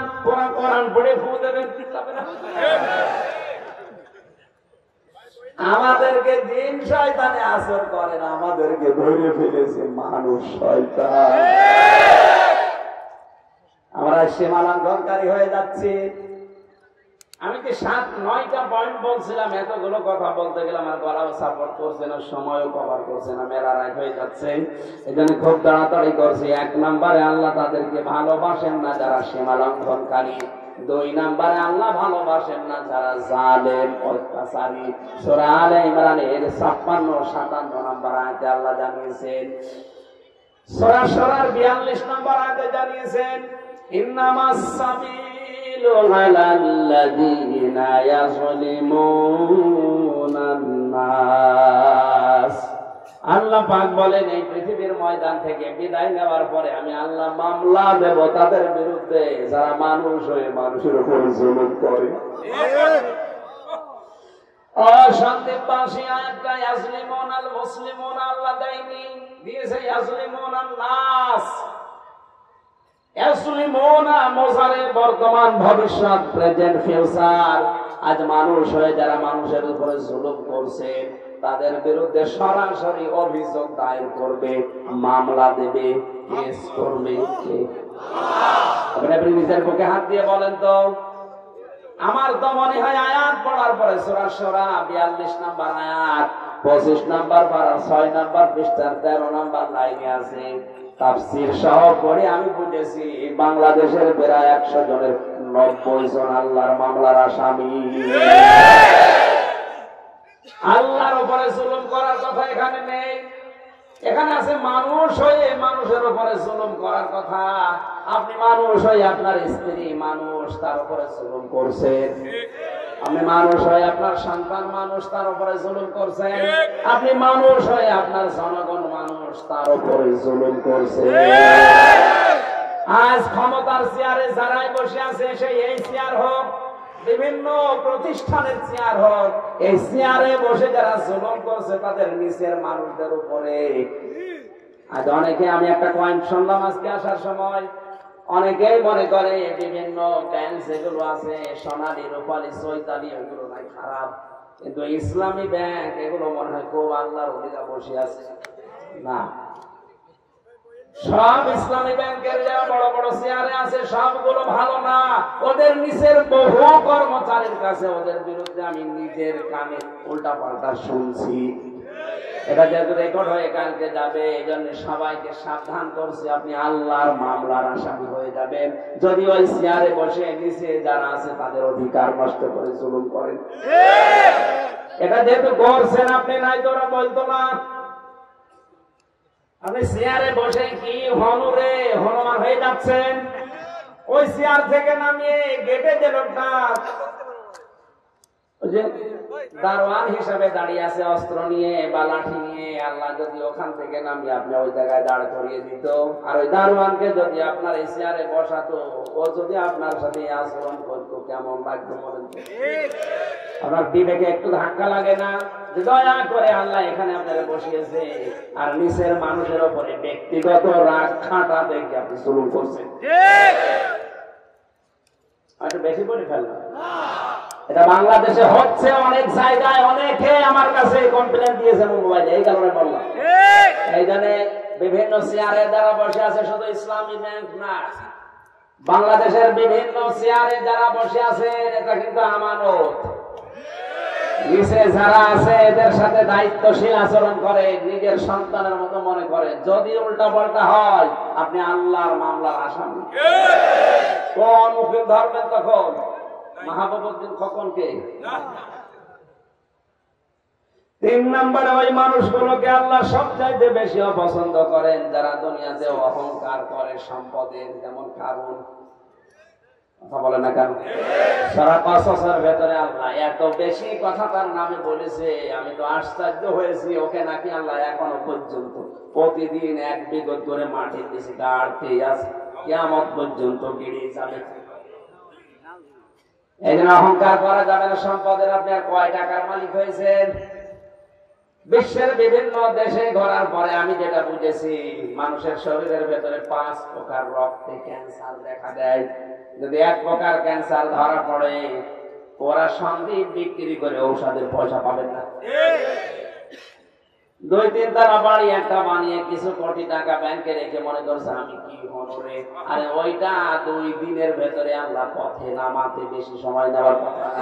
কোরআন পড়ে ফু দেবে যাবে না? আমাদেরকে জিন শয়তানে আসর করে না, আমাদেরকে ধরে ফেলেছে মানুষ শয়তান। আমরা সীমালঙ্ঘনকারী হয়ে যাচ্ছি। আমি কি 7-9টা পয়েন্ট বলছিলাম, এতগুলো কথা বলতে গেলে আমার গলাও সাপোর্ট করছে না, সময়ও কভার করছে না, মেলা রাত হয়ে যাচ্ছে। এই জন্য খুব তাড়াতাড়ি করছি। 1 নম্বরে আল্লাহ তাদেরকে ভালোবাসেন না যারা সীমালঙ্ঘনকারী। 2 নম্বরে আল্লাহ ভালোবাসেন না যারা জালেম অত্যাচারী। সূরা আলে ইমরানের 56-57 নম্বর আয়াতে আল্লাহ জানিয়েছেন। সূরা শুরার 42 নম্বর আয়াতে জানিয়েছেন ইন্নামাস সাবিলু আলাল্লাযীনা ইয়াযলিমুনান নাস। আল্লাহ পাক বলেন এই পৃথিবীর ময়দান থেকে বিদায় নেওয়ার পরে আমি আল্লাহ মামলা দেব তাদের বিরুদ্ধে যারা মানুষ হয়ে মানুষের উপর জুলুম করে। অশান্তিবাসী আয়াতটা ইয়াজলিমুনাল মুসলিমুনা আল্লাহ দেয়নি, দিয়েছে ইয়াজলিমুনান নাস। ইয়াজলিমুনা মোজারে বর্তমান ভবিষ্যৎ প্রেজেন্ট ফিউচার। আজ মানুষ হয়ে যারা মানুষের উপরে জুলুম করছে তাদের বিরুদ্ধে সরাসরি অভিযোগ দায়ের করবে, মামলা দেবে, কেস করবে। আপনি নিজের বুকে হাত দিয়ে বলেন তো। আমার তো মনে হয় আয়াত পড়ার পরে সূরা শুরা 42 নম্বর আয়াত, 25 নম্বর পারা 6 নম্বর পৃষ্ঠার 13 নম্বর লাইনে আছে। তাফসীর সহ পড়ে আমি বুঝেছি বাংলাদেশের প্রায় 100 জনের 90 জন আল্লাহর মামলার আসামি। আল্লাহর উপরে জুলুম করার কথা এখানে নেই, এখানে আছে মানুষ হয়ে মানুষের উপরে জুলুম করার কথা। আপনি মানুষ হয়ে আপনার স্ত্রী মানুষ, তার উপরে জুলুম করছেন। আপনি মানুষ হয়ে আপনার সন্তান মানুষ, তার উপরে জুলুম করছেন। আপনি মানুষ হয়ে আপনার জনগণ মানুষ, তার উপরে জুলুম করছেন। আজ ক্ষমতার চেয়ারে যারাই বসে আছে, সেই এই চেয়ার হোক, বিভিন্ন প্রতিষ্ঠানের চেয়ার হোক, এই চেয়ারে বসে যারা জুলুম করছে তাদের নিচের মানুষদের উপরে। আজ অনেকে, আমি একটা পয়েন্ট শুনলাম আজকে আসার সময়, অনেকেই মনে করে বিভিন্ন ব্যাংক যেগুলো আছে সোনালী রূপালী চৈতালি ওগুলো নাই খারাপ, কিন্তু ইসলামী ব্যাংক এগুলো মনে হয় খুব আল্লাহর ওলিরা বসে আছে। না, সব ইসলামী ব্যাংকের যারা বড় বড় চেয়ারে আছে সবগুলো ভালো না। ওদের নিচের বহু কর্মচারীর কাছে ওদের বিরুদ্ধে আমি নিজের কানে উল্টা পাল্টা শুনছি। এটা যেহেতু রেকর্ড হয়ে কালকে যাবে, এই জন্য সবাইকে সাবধান করছি, আপনি আল্লাহর মামলার আসামি হয়ে যাবেন যদি ওই চেয়ারে বসে নিচে যারা আছে তাদের অধিকার নষ্ট করে জুলুম করেন। এটা যেহেতু করছেন আপনি, নাই তো ওরা বলতো না। আপনি চেয়ারে বসে কি হনুরে হনুমান হয়ে যাচ্ছেন, ওই চেয়ার থেকে নামিয়ে গেটে যে লোকটা দারোয়ান হিসাবে দাঁড়িয়ে আছে অস্ত্র নিয়ে বা লাঠি নিয়ে, আল্লাহ যদি ওখান থেকে নামিয়ে আপনি ওই জায়গায় দাঁড় করিয়ে দিত, আর ওই দারোয়ানকে যদি আপনার এই চেয়ারে বসাতো, ও যদি আপনার সাথে আচরণ করতো, কেমন লাগতো বলেন? আপনার বিবেকে একটু ধাক্কা লাগে না? দয়া করে আল্লাহ এখানে আপনারা বসিয়েছে, আর নিচের মানুষের উপরে ব্যক্তিগত রাগ খাটা দেখে আপনি জুলুম করছেন। একটু বেশি বলে ফেললাম। এটা বাংলাদেশে হচ্ছে, অনেক জায়গায় অনেকে আমার কাছে কমপ্লেন দিয়েছে মোবাইলে, এই কারণে বললাম। এই জন্য বিভিন্ন চেয়ারে যারা বসে আছে, শুধু ইসলামী ব্যাংক না, বাংলাদেশের বিভিন্ন চেয়ারে যারা বসে আছে এটা কিন্তু আমানত। নিচে যারা আছে এদের সাথে দায়িত্বশীল আচরণ করে, নিজের সন্তানের মতো মনে করে। যদি উল্টা পাল্টা হয় আপনি আল্লাহর মামলার আসামি। কোন উকিল ধরবেন তখন? মাহবুবউদ্দিন খোকনকে। 3 নম্বরে ওই মানুষগুলোকে আল্লাহ সবচাইতে বেশি অপছন্দ করেন যারা দুনিয়াতে অহংকার করে সম্পদের, যেমন কারুন। কথা বলে না কেন? সূরা কাসাসের ভেতরে আল্লাহ এত বেশি কথা তার নামে বলেছে, আমি তো আশ্চর্য হয়েছি। ওকে নাকি আল্লাহ এখনো পর্যন্ত প্রতিদিন 1 বিঘত করে মাটি দিয়েছে, গাড়তেই আছে, কিয়ামত পর্যন্ত গিড়িয়ে যাবে। এই জন্য অহংকার করা যাবে না সম্পদের। আপনি আর কয় টাকার মালিক হয়েছেন? বিশ্বের বিভিন্ন দেশে ঘোরার পরে আমি যেটা বুঝেছি, মানুষের শরীরের ভেতরে 5 প্রকার রক্তে ক্যান্সার দেখা দেয়। যদি 1 প্রকার ক্যান্সার ধরা পড়ে, ওরা সন্দীপ বিক্রি করে ঔষধের পয়সা পাবেন না। 2-3 তলা বাড়ি একটা বানিয়ে কিছু কোটি টাকা ব্যাংকে রেখে মনে করছে আমি কি হনরে। আরে ওইটা 2 দিনের ভেতরে আল্লাহ পথে নামাতে বেশি সময় নেওয়ার কথা না।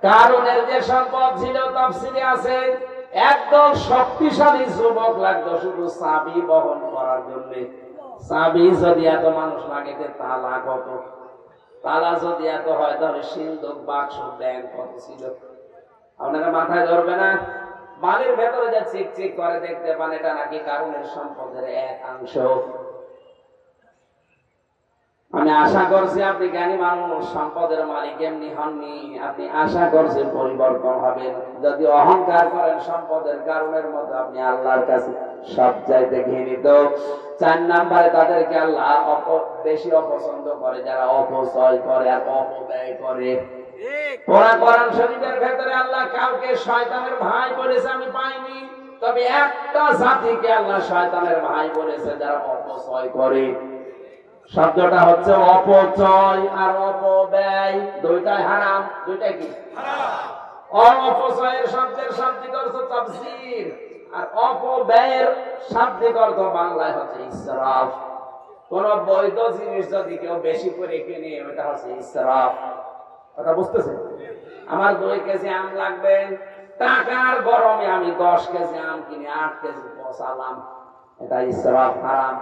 কারণের যে সম্পদ ছিল তাফসীরে আছে, একদম শক্তিশালী যুবক লাগতো শুধু চাবি বহন করার জন্য। চাবি যদি এত মানুষ লাগে, তালা কত? তালা যদি এত হয় তাহলে সিন্ধুক, বাক্স, ব্যাংক কত ছিল? আপনারা মাথায় ধরবে না? বাড়ির ভেতরে যা চিকচিক করে দেখতে পান, এটা নাকি কারণের সম্পদের 1 অংশ। আমি আশা করছি আপনি জ্ঞানী মানুষ, সম্পদের মালিক এমনি হননি। আপনি আশা করছেন পরিবর্তন হবে। যদি অহংকার করেন সম্পদের কারণের মতো, আপনি আল্লাহর কাছে সব চাইতে ঘৃণিত। 4 নম্বরে তাদেরকে আল্লাহ বেশি অপছন্দ করে যারা অপচয় করে আর অপব্যয় করে। কোরআন শরীফের ভেতরে আল্লাহ কাউকে শয়তানের ভাই বলেছে আমি পাইনি, তবে একটা জাতিকে আল্লাহ শয়তানের ভাই বলেছে যারা অপচয় করে। শব্দটা হচ্ছে অপচয় আর অপব্যয়, দুইটাই হারাম। দুইটাই কি হারাম? অপচয়ের শব্দের শাব্দিক অর্থ তাফসীর, আর অপব্যয়ের শাব্দিক অর্থ বাংলায় হচ্ছে ইসরাফ। কোন বৈধ জিনিস যদি কেউ বেশি করে কিনে, ওটা হচ্ছে ইসরাফ। কথা বুঝতেছেন? আমার 2 কেজি আম লাগবে, টাকার গরমে আমি 10 কেজি আম কিনে 8 কেজি পচালাম, এটা ইসরাফ, হারাম।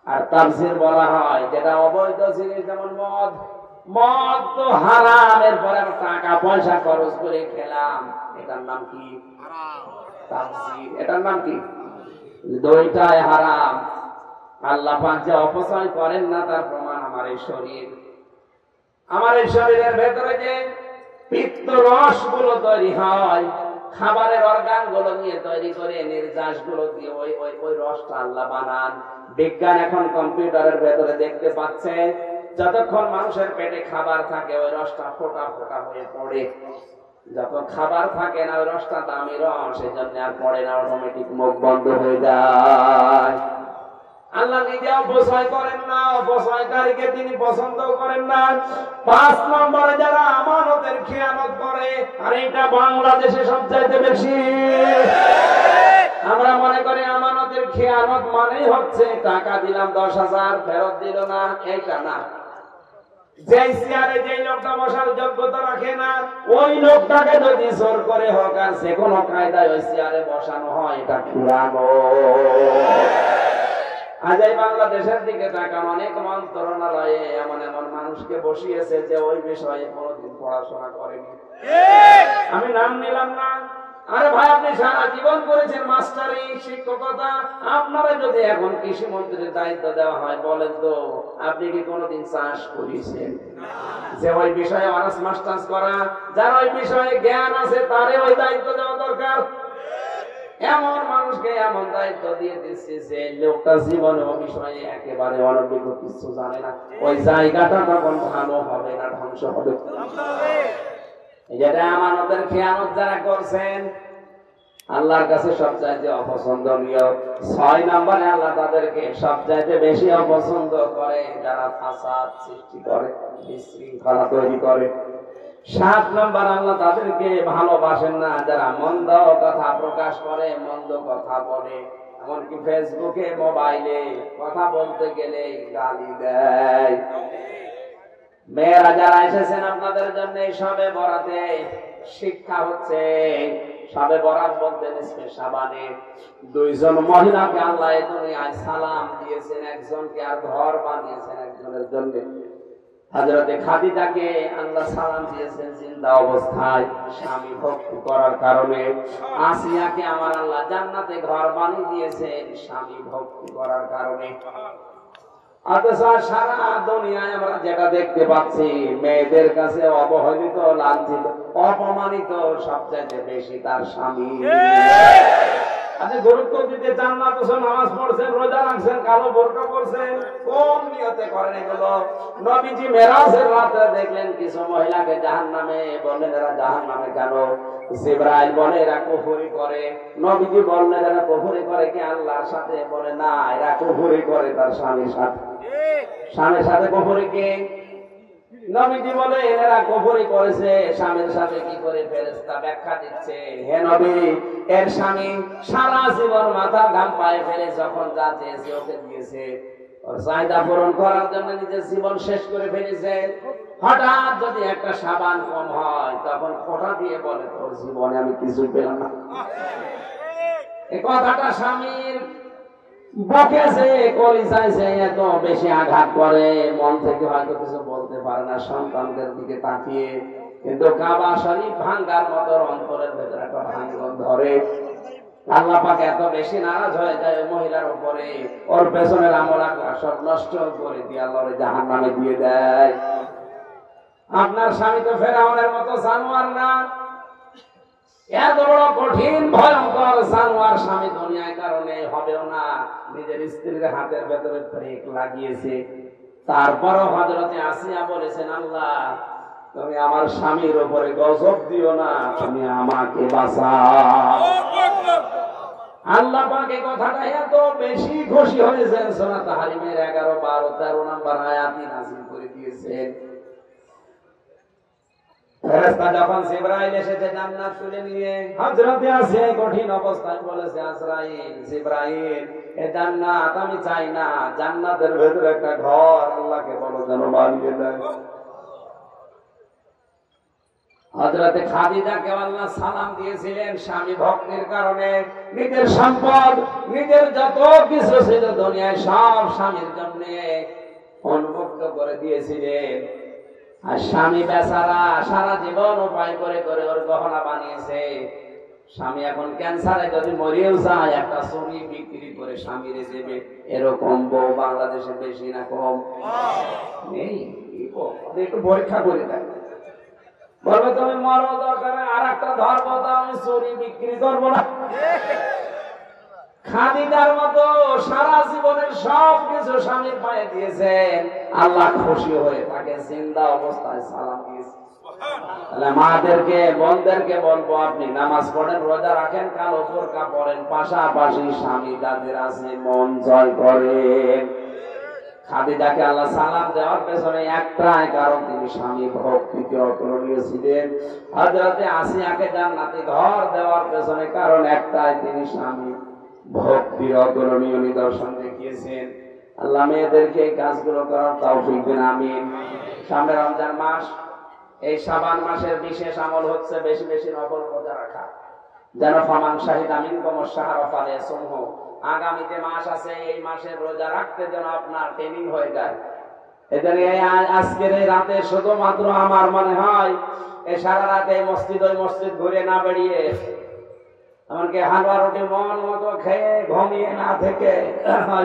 আর তাফসীর বলা হয় যেটা অবৈধ জিনিস, যেমন মদ। মদ তো হারাম, এরপরে টাকা পয়সা খরচ করে খেলাম, এটার নাম কি হারাম। তাফসীর, এটার নাম কি? দুইটাই হারাম। আল্লাহ পাক যে অপচয় করেন না তার প্রমাণ আমার এই শরীর। আমার এই শরীরের ভেতরে যে পিত্ত রস গুলো তৈরি হয়, খাবারের অর্গান গুলো নিয়ে তৈরি করে, নির্যাস গুলো দিয়ে ওই রসটা আল্লাহ বানান। বিজ্ঞান এখন কম্পিউটারের ভেতরে দেখতে পাচ্ছে, যতক্ষণ মানুষের পেটে খাবার থাকে ওই রসটা ফোটা ফোটা হয়ে পড়ে। যখন খাবার থাকে না ওই রসটা দামি রস, সেই জন্য আর পড়ে না, অটোমেটিক মুখ বন্ধ হয়ে যায়। আল্লাহ নিজে অপচয় করেন না, অপচয়কারীকে তিনি পছন্দ করেন না। 5 নম্বরে যারা আমানতের খেয়ানত করে, আর এটা বাংলাদেশে সবচাইতে বেশি। আমরা মনে করি আমানতের খেয়ানত মানেই হচ্ছে টাকা দিলাম 10,000 ফেরত দিল না, এইটা না। যে চেয়ারে যে লোকটা বসার যোগ্যতা রাখে না, ওই লোকটাকে যদি জোর করে হোক আর যে কোনো কায়দায় ওই চেয়ারে বসানো হয়, এটা খেয়ানত। আজ এই বাংলাদেশের দিকে তাকান, অনেক মন্ত্রণালয়ে এমন এমন মানুষকে বসিয়েছে যে ওই বিষয়ে কোনোদিন পড়াশোনা করেনি। আমি নাম নিলাম না। আরে ভাই, আপনি সারা জীবন করেছেন মাস্টারি, শিক্ষকতা। আপনারা যদি এখন কৃষি মন্ত্রীর দায়িত্ব দেওয়া হয়, বলেন তো আপনি কি কোনোদিন চাষ করেছেন? যে ওই বিষয়ে অনার্স মাস্টার্স করা, যার ওই বিষয়ে জ্ঞান আছে, তারে ওই দায়িত্ব দেওয়া দরকার। এমন মানুষকে এমন দায়িত্ব দিয়ে দিচ্ছে যে লোকটা জীবনে ও বিষয়ে একেবারে অনভিজ্ঞ, কিছু জানে না। ওই জায়গাটা তখন ভালো হবে না, ধ্বংস হবে। যেটা আমানতের খেয়ানত যারা করছেন, আল্লাহর কাছে সবচাইতে অপছন্দনীয়। 6 নম্বরে আল্লাহ তাদেরকে সবচাইতে বেশি অপছন্দ করে যারা ফাসাদ সৃষ্টি করে, বিশৃঙ্খলা তৈরি করে। 7 নম্বর আল্লাহ তাদেরকে ভালোবাসেন না যারা মন্দ কথা প্রকাশ করে, মন্দ কথা বলে। এমনকি ফেসবুকে, মোবাইলে কথা বলতে গেলে গালি দেয়। মেয়েরা যারা এসেছেন আপনাদের জন্য সবে বরাতে শিক্ষা হচ্ছে। সবে বরাত বলতে নিসফে শাবানে 2 জন মহিলাকে আল্লাহ এই দুনিয়ায় সালাম দিয়েছেন, একজনকে আর ঘর বানিয়েছেন একজনের জন্য। হযরতে খাদিজাকে আল্লাহ সালাম দিয়েছেন জিন্দা অবস্থায় স্বামী ভক্তি করার কারণে। আসিয়াকে আমার আল্লাহ জান্নাতে ঘর বানিয়ে দিয়েছেন স্বামী ভক্তি করার কারণে। অথচ সারা দুনিয়ায় আমরা যেটা দেখতে পাচ্ছি, মেয়েদের কাছে অবহেলিত, লাঞ্ছিত, অপমানিত সবচেয়ে বেশি তার স্বামী। আপনি গুরুত্ব দিতে চান না, তো নামাজ পড়ছেন, রোজা রাখছেন, কালো বোরকা পরছেন, কোন নিয়তে করেন এগুলো? নবীজি মেরাজের রাতে দেখলেন কিছু মহিলাকে জাহান্নামে, বললেন এরা জাহান্নামে কেন? জিবরাইল বলে এরা কুফরি করে। নবীজি বললেন এরা কুফরি করে কি আল্লাহর সাথে? বলে না, এরা কুফরি করে তার স্বামীর সাথে। স্বামীর সাথে কুফরি কি? নবীজি বলে এরা কুফরি করেছে স্বামীর সাথে কি করে? ফেরেশতা ব্যাখ্যা দিচ্ছে, হে নবী, এর স্বামী সারা জীবন মাথা ঘাম পায়ে ফেলে যখন যা চেয়েছে ওকে দিয়েছে, ওর চাহিদা পূরণ করার জন্য নিজের জীবন শেষ করে ফেলেছে। হঠাৎ যদি একটা সাবান কম হয়, তখন ফোঁটা দিয়ে বলে তোর জীবনে আমি কিছু পেলাম না। এই কথাটা স্বামীর বকেছে, কলিজাইছে, এত বেশি আঘাত করে, মন থেকে হয়তো কিছু বলতে পারে না সন্তানদের দিকে তাকিয়ে। কিন্তু কাবা শরীফ ভাঙ্গার মতো অন্তরের ভেতরে একটা ভাঙ্গন ধরে। আল্লাহ পাক এত বেশি নারাজ হয়ে যায় ওই মহিলার উপরে, ওর পেছনের আমল আকলাক সব নষ্ট করে দিয়ে আল্লাহ জাহান্নামে দিয়ে দেয়। আপনার স্বামী তো ফেরাউনের মতো জানোয়ার না, এত বড় কঠিন ভয়ঙ্কর জানোয়ার স্বামী দুনিয়ায় কারণে হবেও না। নিজের স্ত্রীর হাতের ভেতরে ব্রেক লাগিয়েছে, তারপরও হযরতে আসিয়া বলেছেন, আল্লাহ তুমি আমার স্বামীর উপরে গজব দিও না, তুমি আমাকে বাঁচাও। আল্লাহ পাক এই কথাটা এত বেশি খুশি হয়েছেন, সূরা তাহরিমের 11, 12, 13 নম্বর আয়াতই নাযিল করে দিয়েছেন। ফেরেশতা যখন জিবরাইল এসেছে জান্নাত তুলে নিয়ে, হযরতে আসিয়া কঠিন অবস্থায় বলেছে, আজরাইল, জিবরাইল, এই জান্নাত আমি চাই না, জান্নাতের ভেতরে একটা ঘর আল্লাহকে বলো যেন বানিয়ে দেয়। হযরতে খাদিজাকে আল্লাহ সালাম দিয়েছিলেন স্বামী ভক্তির কারণে, নিজের সম্পদ, নিজের যত কিছু ছিল দুনিয়ায় সব স্বামীর জন্য উন্মুক্ত করে দিয়েছিলেন। আর স্বামী বেচারা সারা জীবন উপায় করে করে ওর গহনা বানিয়েছে। স্বামী এখন ক্যান্সারে যদি মরিয়েও যায়, একটা চুরি বিক্রি করে স্বামীরে দেবে, এরকম বউ বাংলাদেশে বেশি না কম? নেই। একটু পরীক্ষা করে দেয়, বলবে তুমি মরো, দরকার আর একটা ধর্ম দাও, আমি চুরি বিক্রি করবো না। খাদিজার মতো সারা জীবনের সব কিছু স্বামীর পায়ে দিয়েছেন, আল্লাহ খুশি হয়ে তাকে জিন্দা অবস্থায় সালাম দিয়েছে। তাহলে মাদেরকে, বোনদেরকে বলবো, আপনি নামাজ পড়েন, রোজা রাখেন, কালো বোরকা পড়েন, পাশাপাশি স্বামী যাদের আছে মন জয় করেন। খাদিজাকে আল্লাহ সালাম দেওয়ার পেছনে একটাই কারণ, তিনি স্বামী ভক্তিকে অতুলনীয় ছিলেন। হযরতে আসিয়াকে জান্নাতে ঘর দেওয়ার পেছনে কারণ একটাই, তিনি স্বামী ভক্তির অতুলনীয় নিদর্শন দেখিয়েছেন। আল্লাহ মেয়েদেরকে এই কাজগুলো করার তৌফিক দিন, আমিন। সামনে রমজান মাস, এই শাবান মাসের বিশেষ আমল হচ্ছে বেশি বেশি নফল রোজা রাখা, যেন ফামান শাহিদা মিনকুম আশ-শাহরা ফালিয়াসুমহু। আগামীতে মাস আছে, এই মাসের রোজা রাখতে যেন আপনার ট্রেনিং হয়ে যায়। এদের আজকের এই রাতে শুধুমাত্র আমার মনে হয় এই সারা রাতে মসজিদ ওই মসজিদ ঘুরে না বেরিয়ে, এমনকি হালুয়া রুটি মন মতো খেয়ে ঘুমিয়ে না থেকে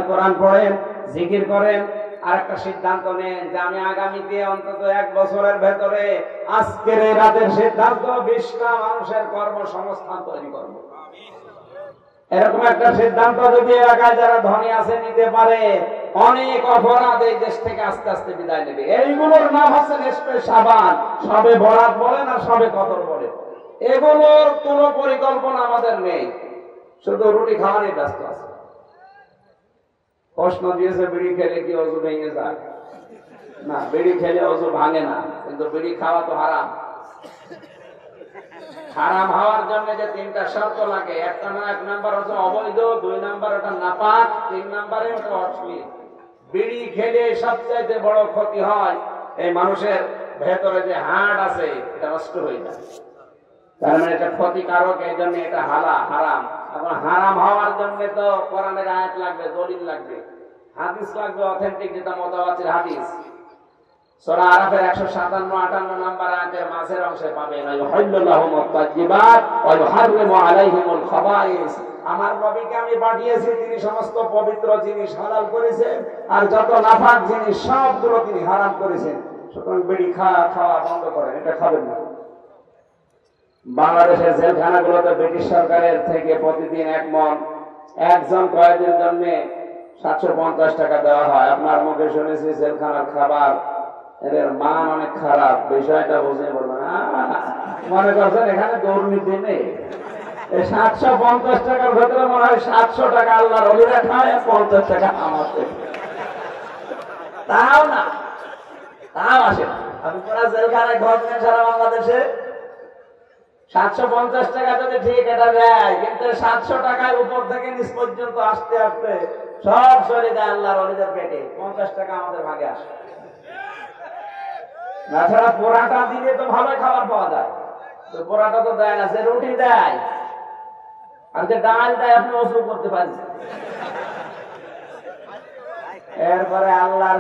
কোরআন পড়েন, জিকির করেন, আর একটা সিদ্ধান্ত নেন যে আমি আগামীতে অন্তত 1 বছরের ভেতরে আজকের এই রাতের সিদ্ধান্ত 20টা মানুষের কর্মসংস্থান তৈরি করব। এরকম একটা সিদ্ধান্ত যদি এলাকায় যারা ধনী আছে নিতে পারে, অনেক অপরাধ এই দেশ থেকে আস্তে আস্তে বিদায় নেবে। এইগুলোর নাম হচ্ছে নিষ্পে শাবান, সবে বরাত বলে না, সবে কদর বলে। এগুলোর কোন পরিকল্পনা আমাদের নেই, শুধু রুটি খাওয়া নিয়ে ব্যস্ত আছে। প্রশ্ন দিয়েছে, বিড়ি খেলে কি অজু ভেঙে যায়? না, বিড়ি খেলে অজু ভাঙে না, কিন্তু বিড়ি খাওয়া তো হারাম। হারাম হওয়ার জন্য যে 3টা শর্ত লাগে, 1 নাম্বার হচ্ছে অবৈধ, 2 নাম্বার ওটা নাপাক, 3 নাম্বারে ওটা অশ্লীল। বিড়ি খেলে সবচাইতে বড় ক্ষতি হয়, এই মানুষের ভেতরে যে হাড় আছে এটা নষ্ট হয়ে যায়, তার মানে এটা ক্ষতিকারক, এই জন্য এটা হারাম। এখন হারাম হওয়ার জন্য তো কোরআনের আয়াত লাগবে, দলিল লাগবে, হাদিস লাগবে, অথেন্টিক, যেটা মুতাওয়াতির হাদিস। সূরা আরাফের 157-58 নম্বর আয়াতের মাঝের অংশে পাবেন, ইউহিল্লুলাহুমুত তাজ্জিবাত ওয়া ইউহাররিমু আলাইহিমুল খাবাইস। আমার নবীকে আমি পাঠিয়েছি, তিনি সমস্ত পবিত্র জিনিস হালাল করেছেন, আর যত নাপাক জিনিস সবগুলো তিনি হারাম করেছেন। সুতরাং বিড়ি খাওয়া বন্ধ করেন, এটা খাবেন না। বাংলাদেশের জেলখানাগুলোতে ব্রিটিশ সরকারের থেকে প্রতিদিন 1 মণ একজন কয়েদির জন্য 750 টাকা দেওয়া হয়। আপনার মুখে শুনেছি জেলখানার খাবার এদের মান অনেক খারাপ, বিষয়টা বুঝে বলবেন, মনে করছেন এখানে দুর্নীতি নেই। 750 টাকার ভেতরে মনে হয় 700 টাকা আল্লাহর ওলিরা খায়, 50 টাকা আমাদের। তাও না, তাও আসে না। আমি পুরা জেলখানায় ঘর নেই সারা বাংলাদেশে, 750 টাকা যদি ঠিক এটা দেয়, কিন্তু 700 টাকার উপর থেকে নিচ পর্যন্ত আসতে আসতে সব চলে যায় আল্লাহর ওলিদের পেটে, 50 টাকা আমাদের ভাগে আসে। তাছাড়া পোড়াটা দিলে তো ভালো খাবার পাওয়া যায়, তো পোড়াটা তো দেয় না, সে রুটি দেয়, আর যে ডাল দেয় আপনি ওযু করতে পারছেন। এরপরে আল্লাহর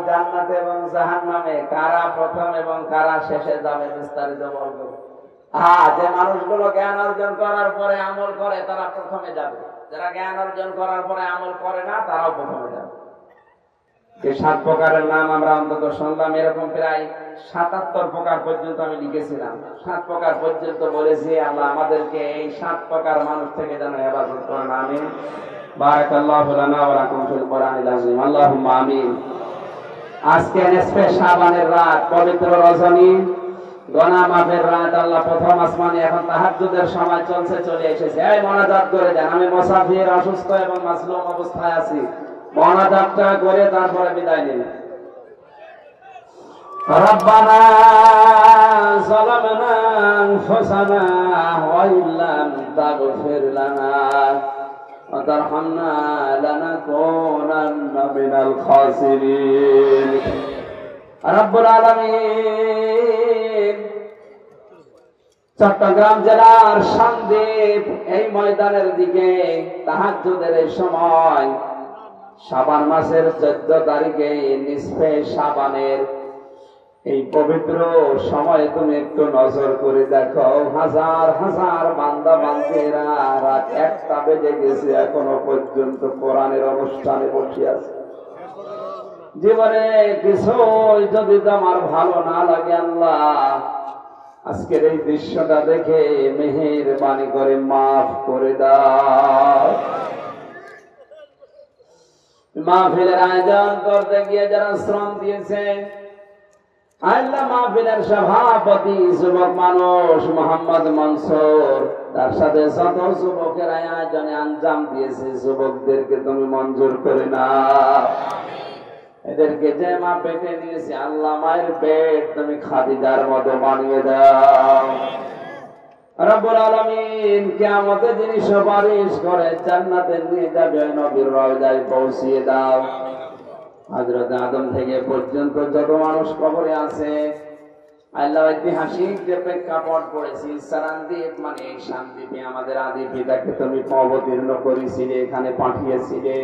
জান্নাতে এবং জাহান্নামে কারা প্রথম এবং কারা শেষে যাবে বিস্তারিত বলবো। হ্যাঁ, যে মানুষগুলো জ্ঞান অর্জন করার পরে আমল করে তারা প্রথমে যাবে, যারা জ্ঞান অর্জন করার পরে আমল করে না তারাও প্রথমে যাবে। যে 7 প্রকারের নাম আমরা অন্তত শুনলাম, এরকম প্রায় 77 প্রকার পর্যন্ত আমি লিখেছিলাম। 7 প্রকার পর্যন্ত বলেছি। আল্লাহ আমাদেরকে এই 7 প্রকার মানুষ থেকে যেন হেফাজত করেন। আমিন। বারাকাল্লাহু লানা ওয়া লাকুম ফিল কোরআনিল আযীম। আল্লাহুম্মা আমিন। আজকে নিসফে শাবানের রাত, পবিত্র রজনী, গুনাহ মাফের রাত। আল্লাহ প্রথম আসমানে এখন তাহাজ্জুদের সময় চলছে, চলে এসেছে। এই মোনাজাত করে দেন। আমি মুসাফির, অসুস্থ এবং মাসলুম অবস্থায় আছি। মোনাজাতটা করে তারপরে বিদায় নিন। রব্বানা যালামনা আনফুসানা ওয়া ইল্লাম তাগফির লানা ওয়া তারহামনা লানাকুনান্না মিনাল খাসিরিন। রব্বুল আলামিন চট্টগ্রাম জেলার সন্দ্বীপ এই ময়দানের দিকে তাহাজ্জুদের এই সময়, শাবান মাসের 14 তারিখে নিসফে শাবানের এই পবিত্র সময়ে তুমি একটু নজর করে দেখো। হাজার হাজার বান্দা বান্দিরা রাত 1টা বেজে গেছে, এখনো পর্যন্ত কোরআনের অনুষ্ঠানে বসে আছে। জীবনে কিছুই যদি তোমার ভালো না লাগে, আল্লাহ আজকের এই দৃশ্যটা দেখে মেহেরবানি করে মাফ করে দাও। মাহফিলের আয়োজন করতে গিয়ে যারা শ্রম দিয়েছে, আল্লাহ মাহফিলের সভাপতি যুবক মানুষ মোহাম্মদ মনসুর, তার সাথে যত যুবকের আয়োজনে আঞ্জাম দিয়েছে, যুবকদেরকে তুমি মঞ্জুর করে নাও। এদেরকে যে মা পেটে নিয়েছে, আল্লাহ মায়ের পেট তুমি খাদিজার মতো বানিয়ে দাও। রব্বুল আলামিন কিয়ামতে যিনি সুপারিশ করে জান্নাতে নিয়ে যাবে, নবীর রওজায় পৌঁছিয়ে দাও। হযরত আদম থেকে পর্যন্ত যত মানুষ কবরে আছে, আল্লাহ ঐতিহাসিক যে প্রেক্ষাপট পড়েছি, সারানদ্বীপ মানে এই শান্তিতে আমাদের আদি পিতাকে তুমি অবতীর্ণ করেছিলে, এখানে পাঠিয়েছিলে।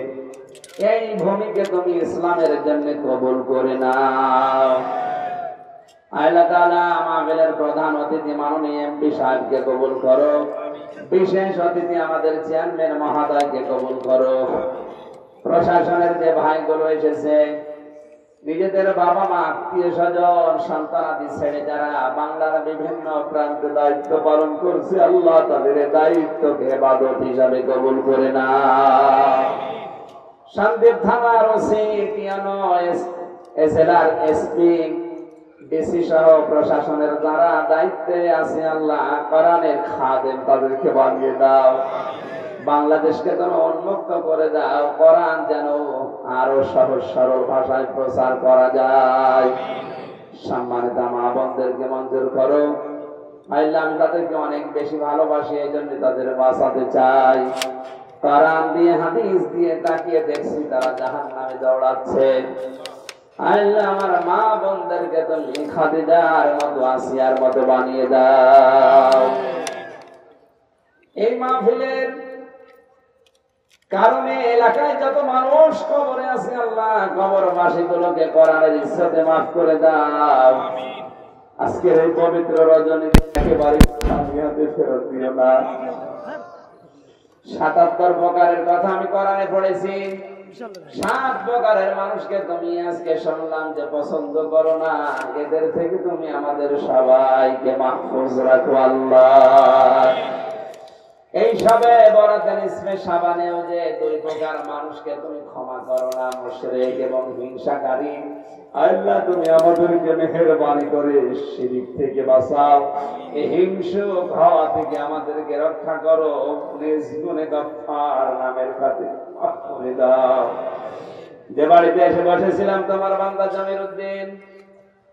এই ভূমিকে তুমি ইসলামের জন্য কবুল করে নাও। আল্লাহ তাআলা আমাদের প্রধান অতিথি মাননীয় এমপি সাহেবকে কবুল করো। বিশেষ অতিথি আমাদের চেয়ারম্যান মহোদয়কে কবুল করো। প্রশাসনের যে ভাইগুলো এসেছে, নিজেদের বাবা মা, আত্মীয় স্বজন, সন্তানাদি ছেড়ে যারা বাংলার বিভিন্ন প্রান্তে দায়িত্ব পালন করছে, আল্লাহ তাদের দায়িত্বকে ইবাদত হিসাবে কবুল করে নাও। সন্দ্বীপ থানার ওসি, টিয়ানো, এসএলআর, এসপি, ডিসি সহ প্রশাসনের যারা দায়িত্বে আছে, আল্লাহ কোরআনের খাদেম তাদেরকে বানিয়ে দাও। বাংলাদেশকে যেন উন্মুক্ত করে দাও, কোরআন যেন আরো সহজ সরল ভাষায় প্রচার করা যায়। সম্মানিত মা বোনদেরকে মঞ্জুর করো। আল্লাহ আমি তাদেরকে অনেক বেশি ভালোবাসি, এই জন্য তাদের বাঁচাতে চাই। কোরআন দিয়ে হাদিস দিয়ে তাকিয়ে দেখছি তারা জাহান্নামে দৌড়াচ্ছে। আল্লাহ আমার মা বোনদেরকে তুমি খাদিজার মতো, আসিয়ার মতো বানিয়ে দাও। এই মাহফিলের কারণে এলাকায় যত মানুষ কবরে আছে, আল্লাহ কবরবাসী গুলোকে কোরআনের ইজ্জতে মাফ করে দাও। আজকের এই পবিত্র রজনী একেবারে খালিহাতে ফেরত দিও না। 77 প্রকারের কথা আমি কোরআনে পড়েছি। 7 প্রকারের মানুষকে তুমি আজকে শুনলাম যে পছন্দ করো না, এদের থেকে তুমি আমাদের সবাইকে মাহফুজ রাখো আল্লাহ। এই সবে বরাতে নিসফে শাবানেও যে 2 প্রকার মানুষকে তুমি ক্ষমা করো না, মুশরিক এবং হিংসাকারী, আল্লাহ তুমি আমাদেরকে মেহেরবানি করে শিরক থেকে বাঁচাও। এই হিংসুক হওয়া থেকে আমাদেরকে রক্ষা করো। নিজ গুণে গফফার নামের খাতিরে মাফ করে দাও। যে বাড়িতে এসে বসেছিলাম তোমার বান্দা জামির উদ্দিন,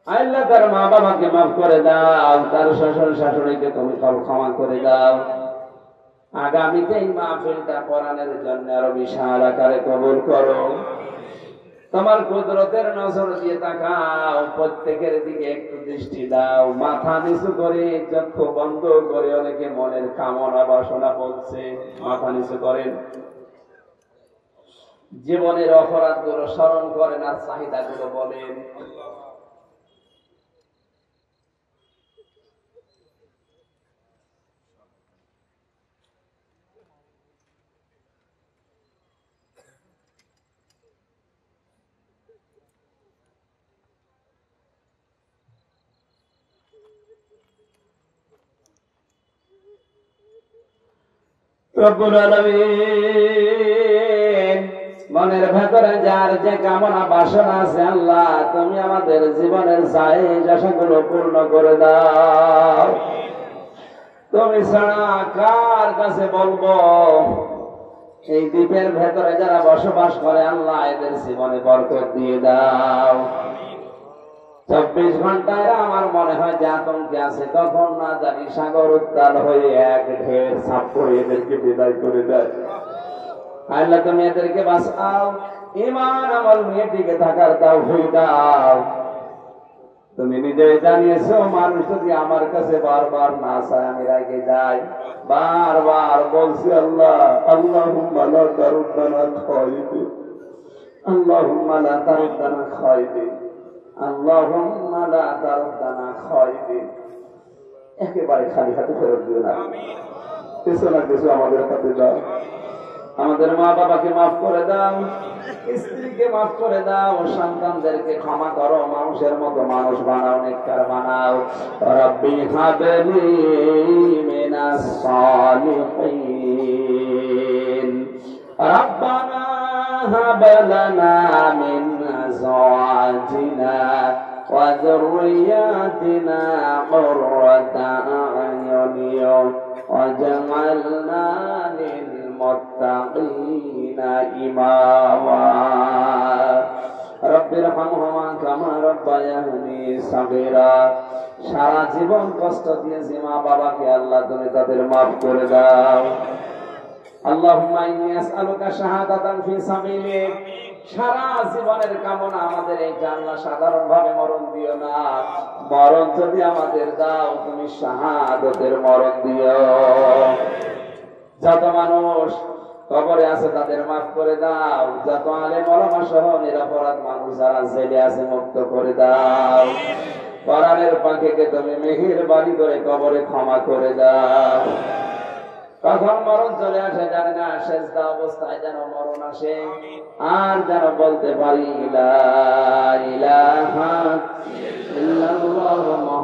আল্লাহ তার মা বাবাকে মাফ করে দাও, তার শ্বশুর শাশুড়িকে তুমি ক্ষমা করে দাও। আগামীতে এই মাহফিলটা কোরআনের জন্য আরো বিশাল আকারে কবুল করো। তোমার কুদরতের নজর দিয়ে তাকাও, প্রত্যেকের দিকে একটু দৃষ্টি দাও। মাথা নিচু করে, চক্ষু বন্ধ করে, অনেকে মনের কামনা বাসনা বলছে, মাথা নিচু করেন। জীবনের অপরাধ গুলো স্মরণ করেন আর চাহিদা গুলো বলেন। রব্বুল আলামিন, মনের ভেতরে যার যে কামনা বাসনা আছে আল্লাহ তুমি আমাদের জীবনের চাহিদা আশাগুলো পূর্ণ করে দাও। তুমি ছাড়া কার কাছে বলবো? এই দ্বীপের ভেতরে যারা বসবাস করে আল্লাহ এদের জীবনে বরকত দিয়ে দাও। 24 ঘন্টায় আমার মনে হয় যে আতঙ্কে আছে, তখন না জানি সাগর উত্তাল হয়ে এক ঢের ছাপ করে এদেরকে বিদায় করে দেয়। আল্লাহ তুমি এদেরকে বাঁচাও, ঈমান আমল নিয়ে টিকে থাকার তাওফিক দাও। তুমি নিজেই জানিয়েছো মানুষ যদি আমার কাছে বারবার না চায় আমি রেগে যাই। বারবার বলছি আল্লাহ, আল্লাহুম্মা লা তারুদ্দানা খায়িবি, আল্লাহুম্মা লা তারুদ্দানা খায়িবি, আল্লাহুম্মা লা তারুদ্দানা খায়িবি। একেবারে খালি হাতে ফেরত দিও না, কিছু না কিছু আমাদের হাতে দাও। আমাদের মা বাবাকে মাফ করে দাও, স্ত্রীকে মাফ করে দাও, সন্তানদেরকে ক্ষমা করো, মানুষের মতো মানুষ বানাও, নেককার বানাও। রব্বি হাবলি মিনাস সালিহিন, রব্বানা হাব লানা মিন আজওয়াজিনা ওয়া যুররিয়াতিনা কুররাতা আ'য়ুন ওয়াজআলনা লিল মুত্তাকিনা ইমামা। রব্বির হামহুমা কামা রাব্বায়ানি সাগীরা। সারা জীবন কষ্ট দিয়েছি মা বাবাকে, আল্লাহ তুমি তাদের মাফ করে দাও। আল্লাহুম্মা ইন্নী আসআলুকা শাহাদাতান ফি সাবিলিক। সারা জীবনের কামনা আমাদের এইটা আল্লাহ, সাধারণ ভাবে মরণ দিও না, মরণ যদি আমাদের দাও তুমি শাহাদাতের মরণ দিও। যত মানুষ কবরে আছে তাদের মাফ করে দাও, যত আলেম ওলামা সহ নিরপরাধ মানুষ যারা জেলে আছে মুক্ত করে দাও। কোরআনের পাখিকে তুমি মেহেরবানি করে কবরে ক্ষমা করে দাও। কখন মরণ চলে আসে জানি না, সেজদা অবস্থায় যেন মরণ আসে, আর যেন বলতে পারি লা ইলাহা ইল্লাল্লাহ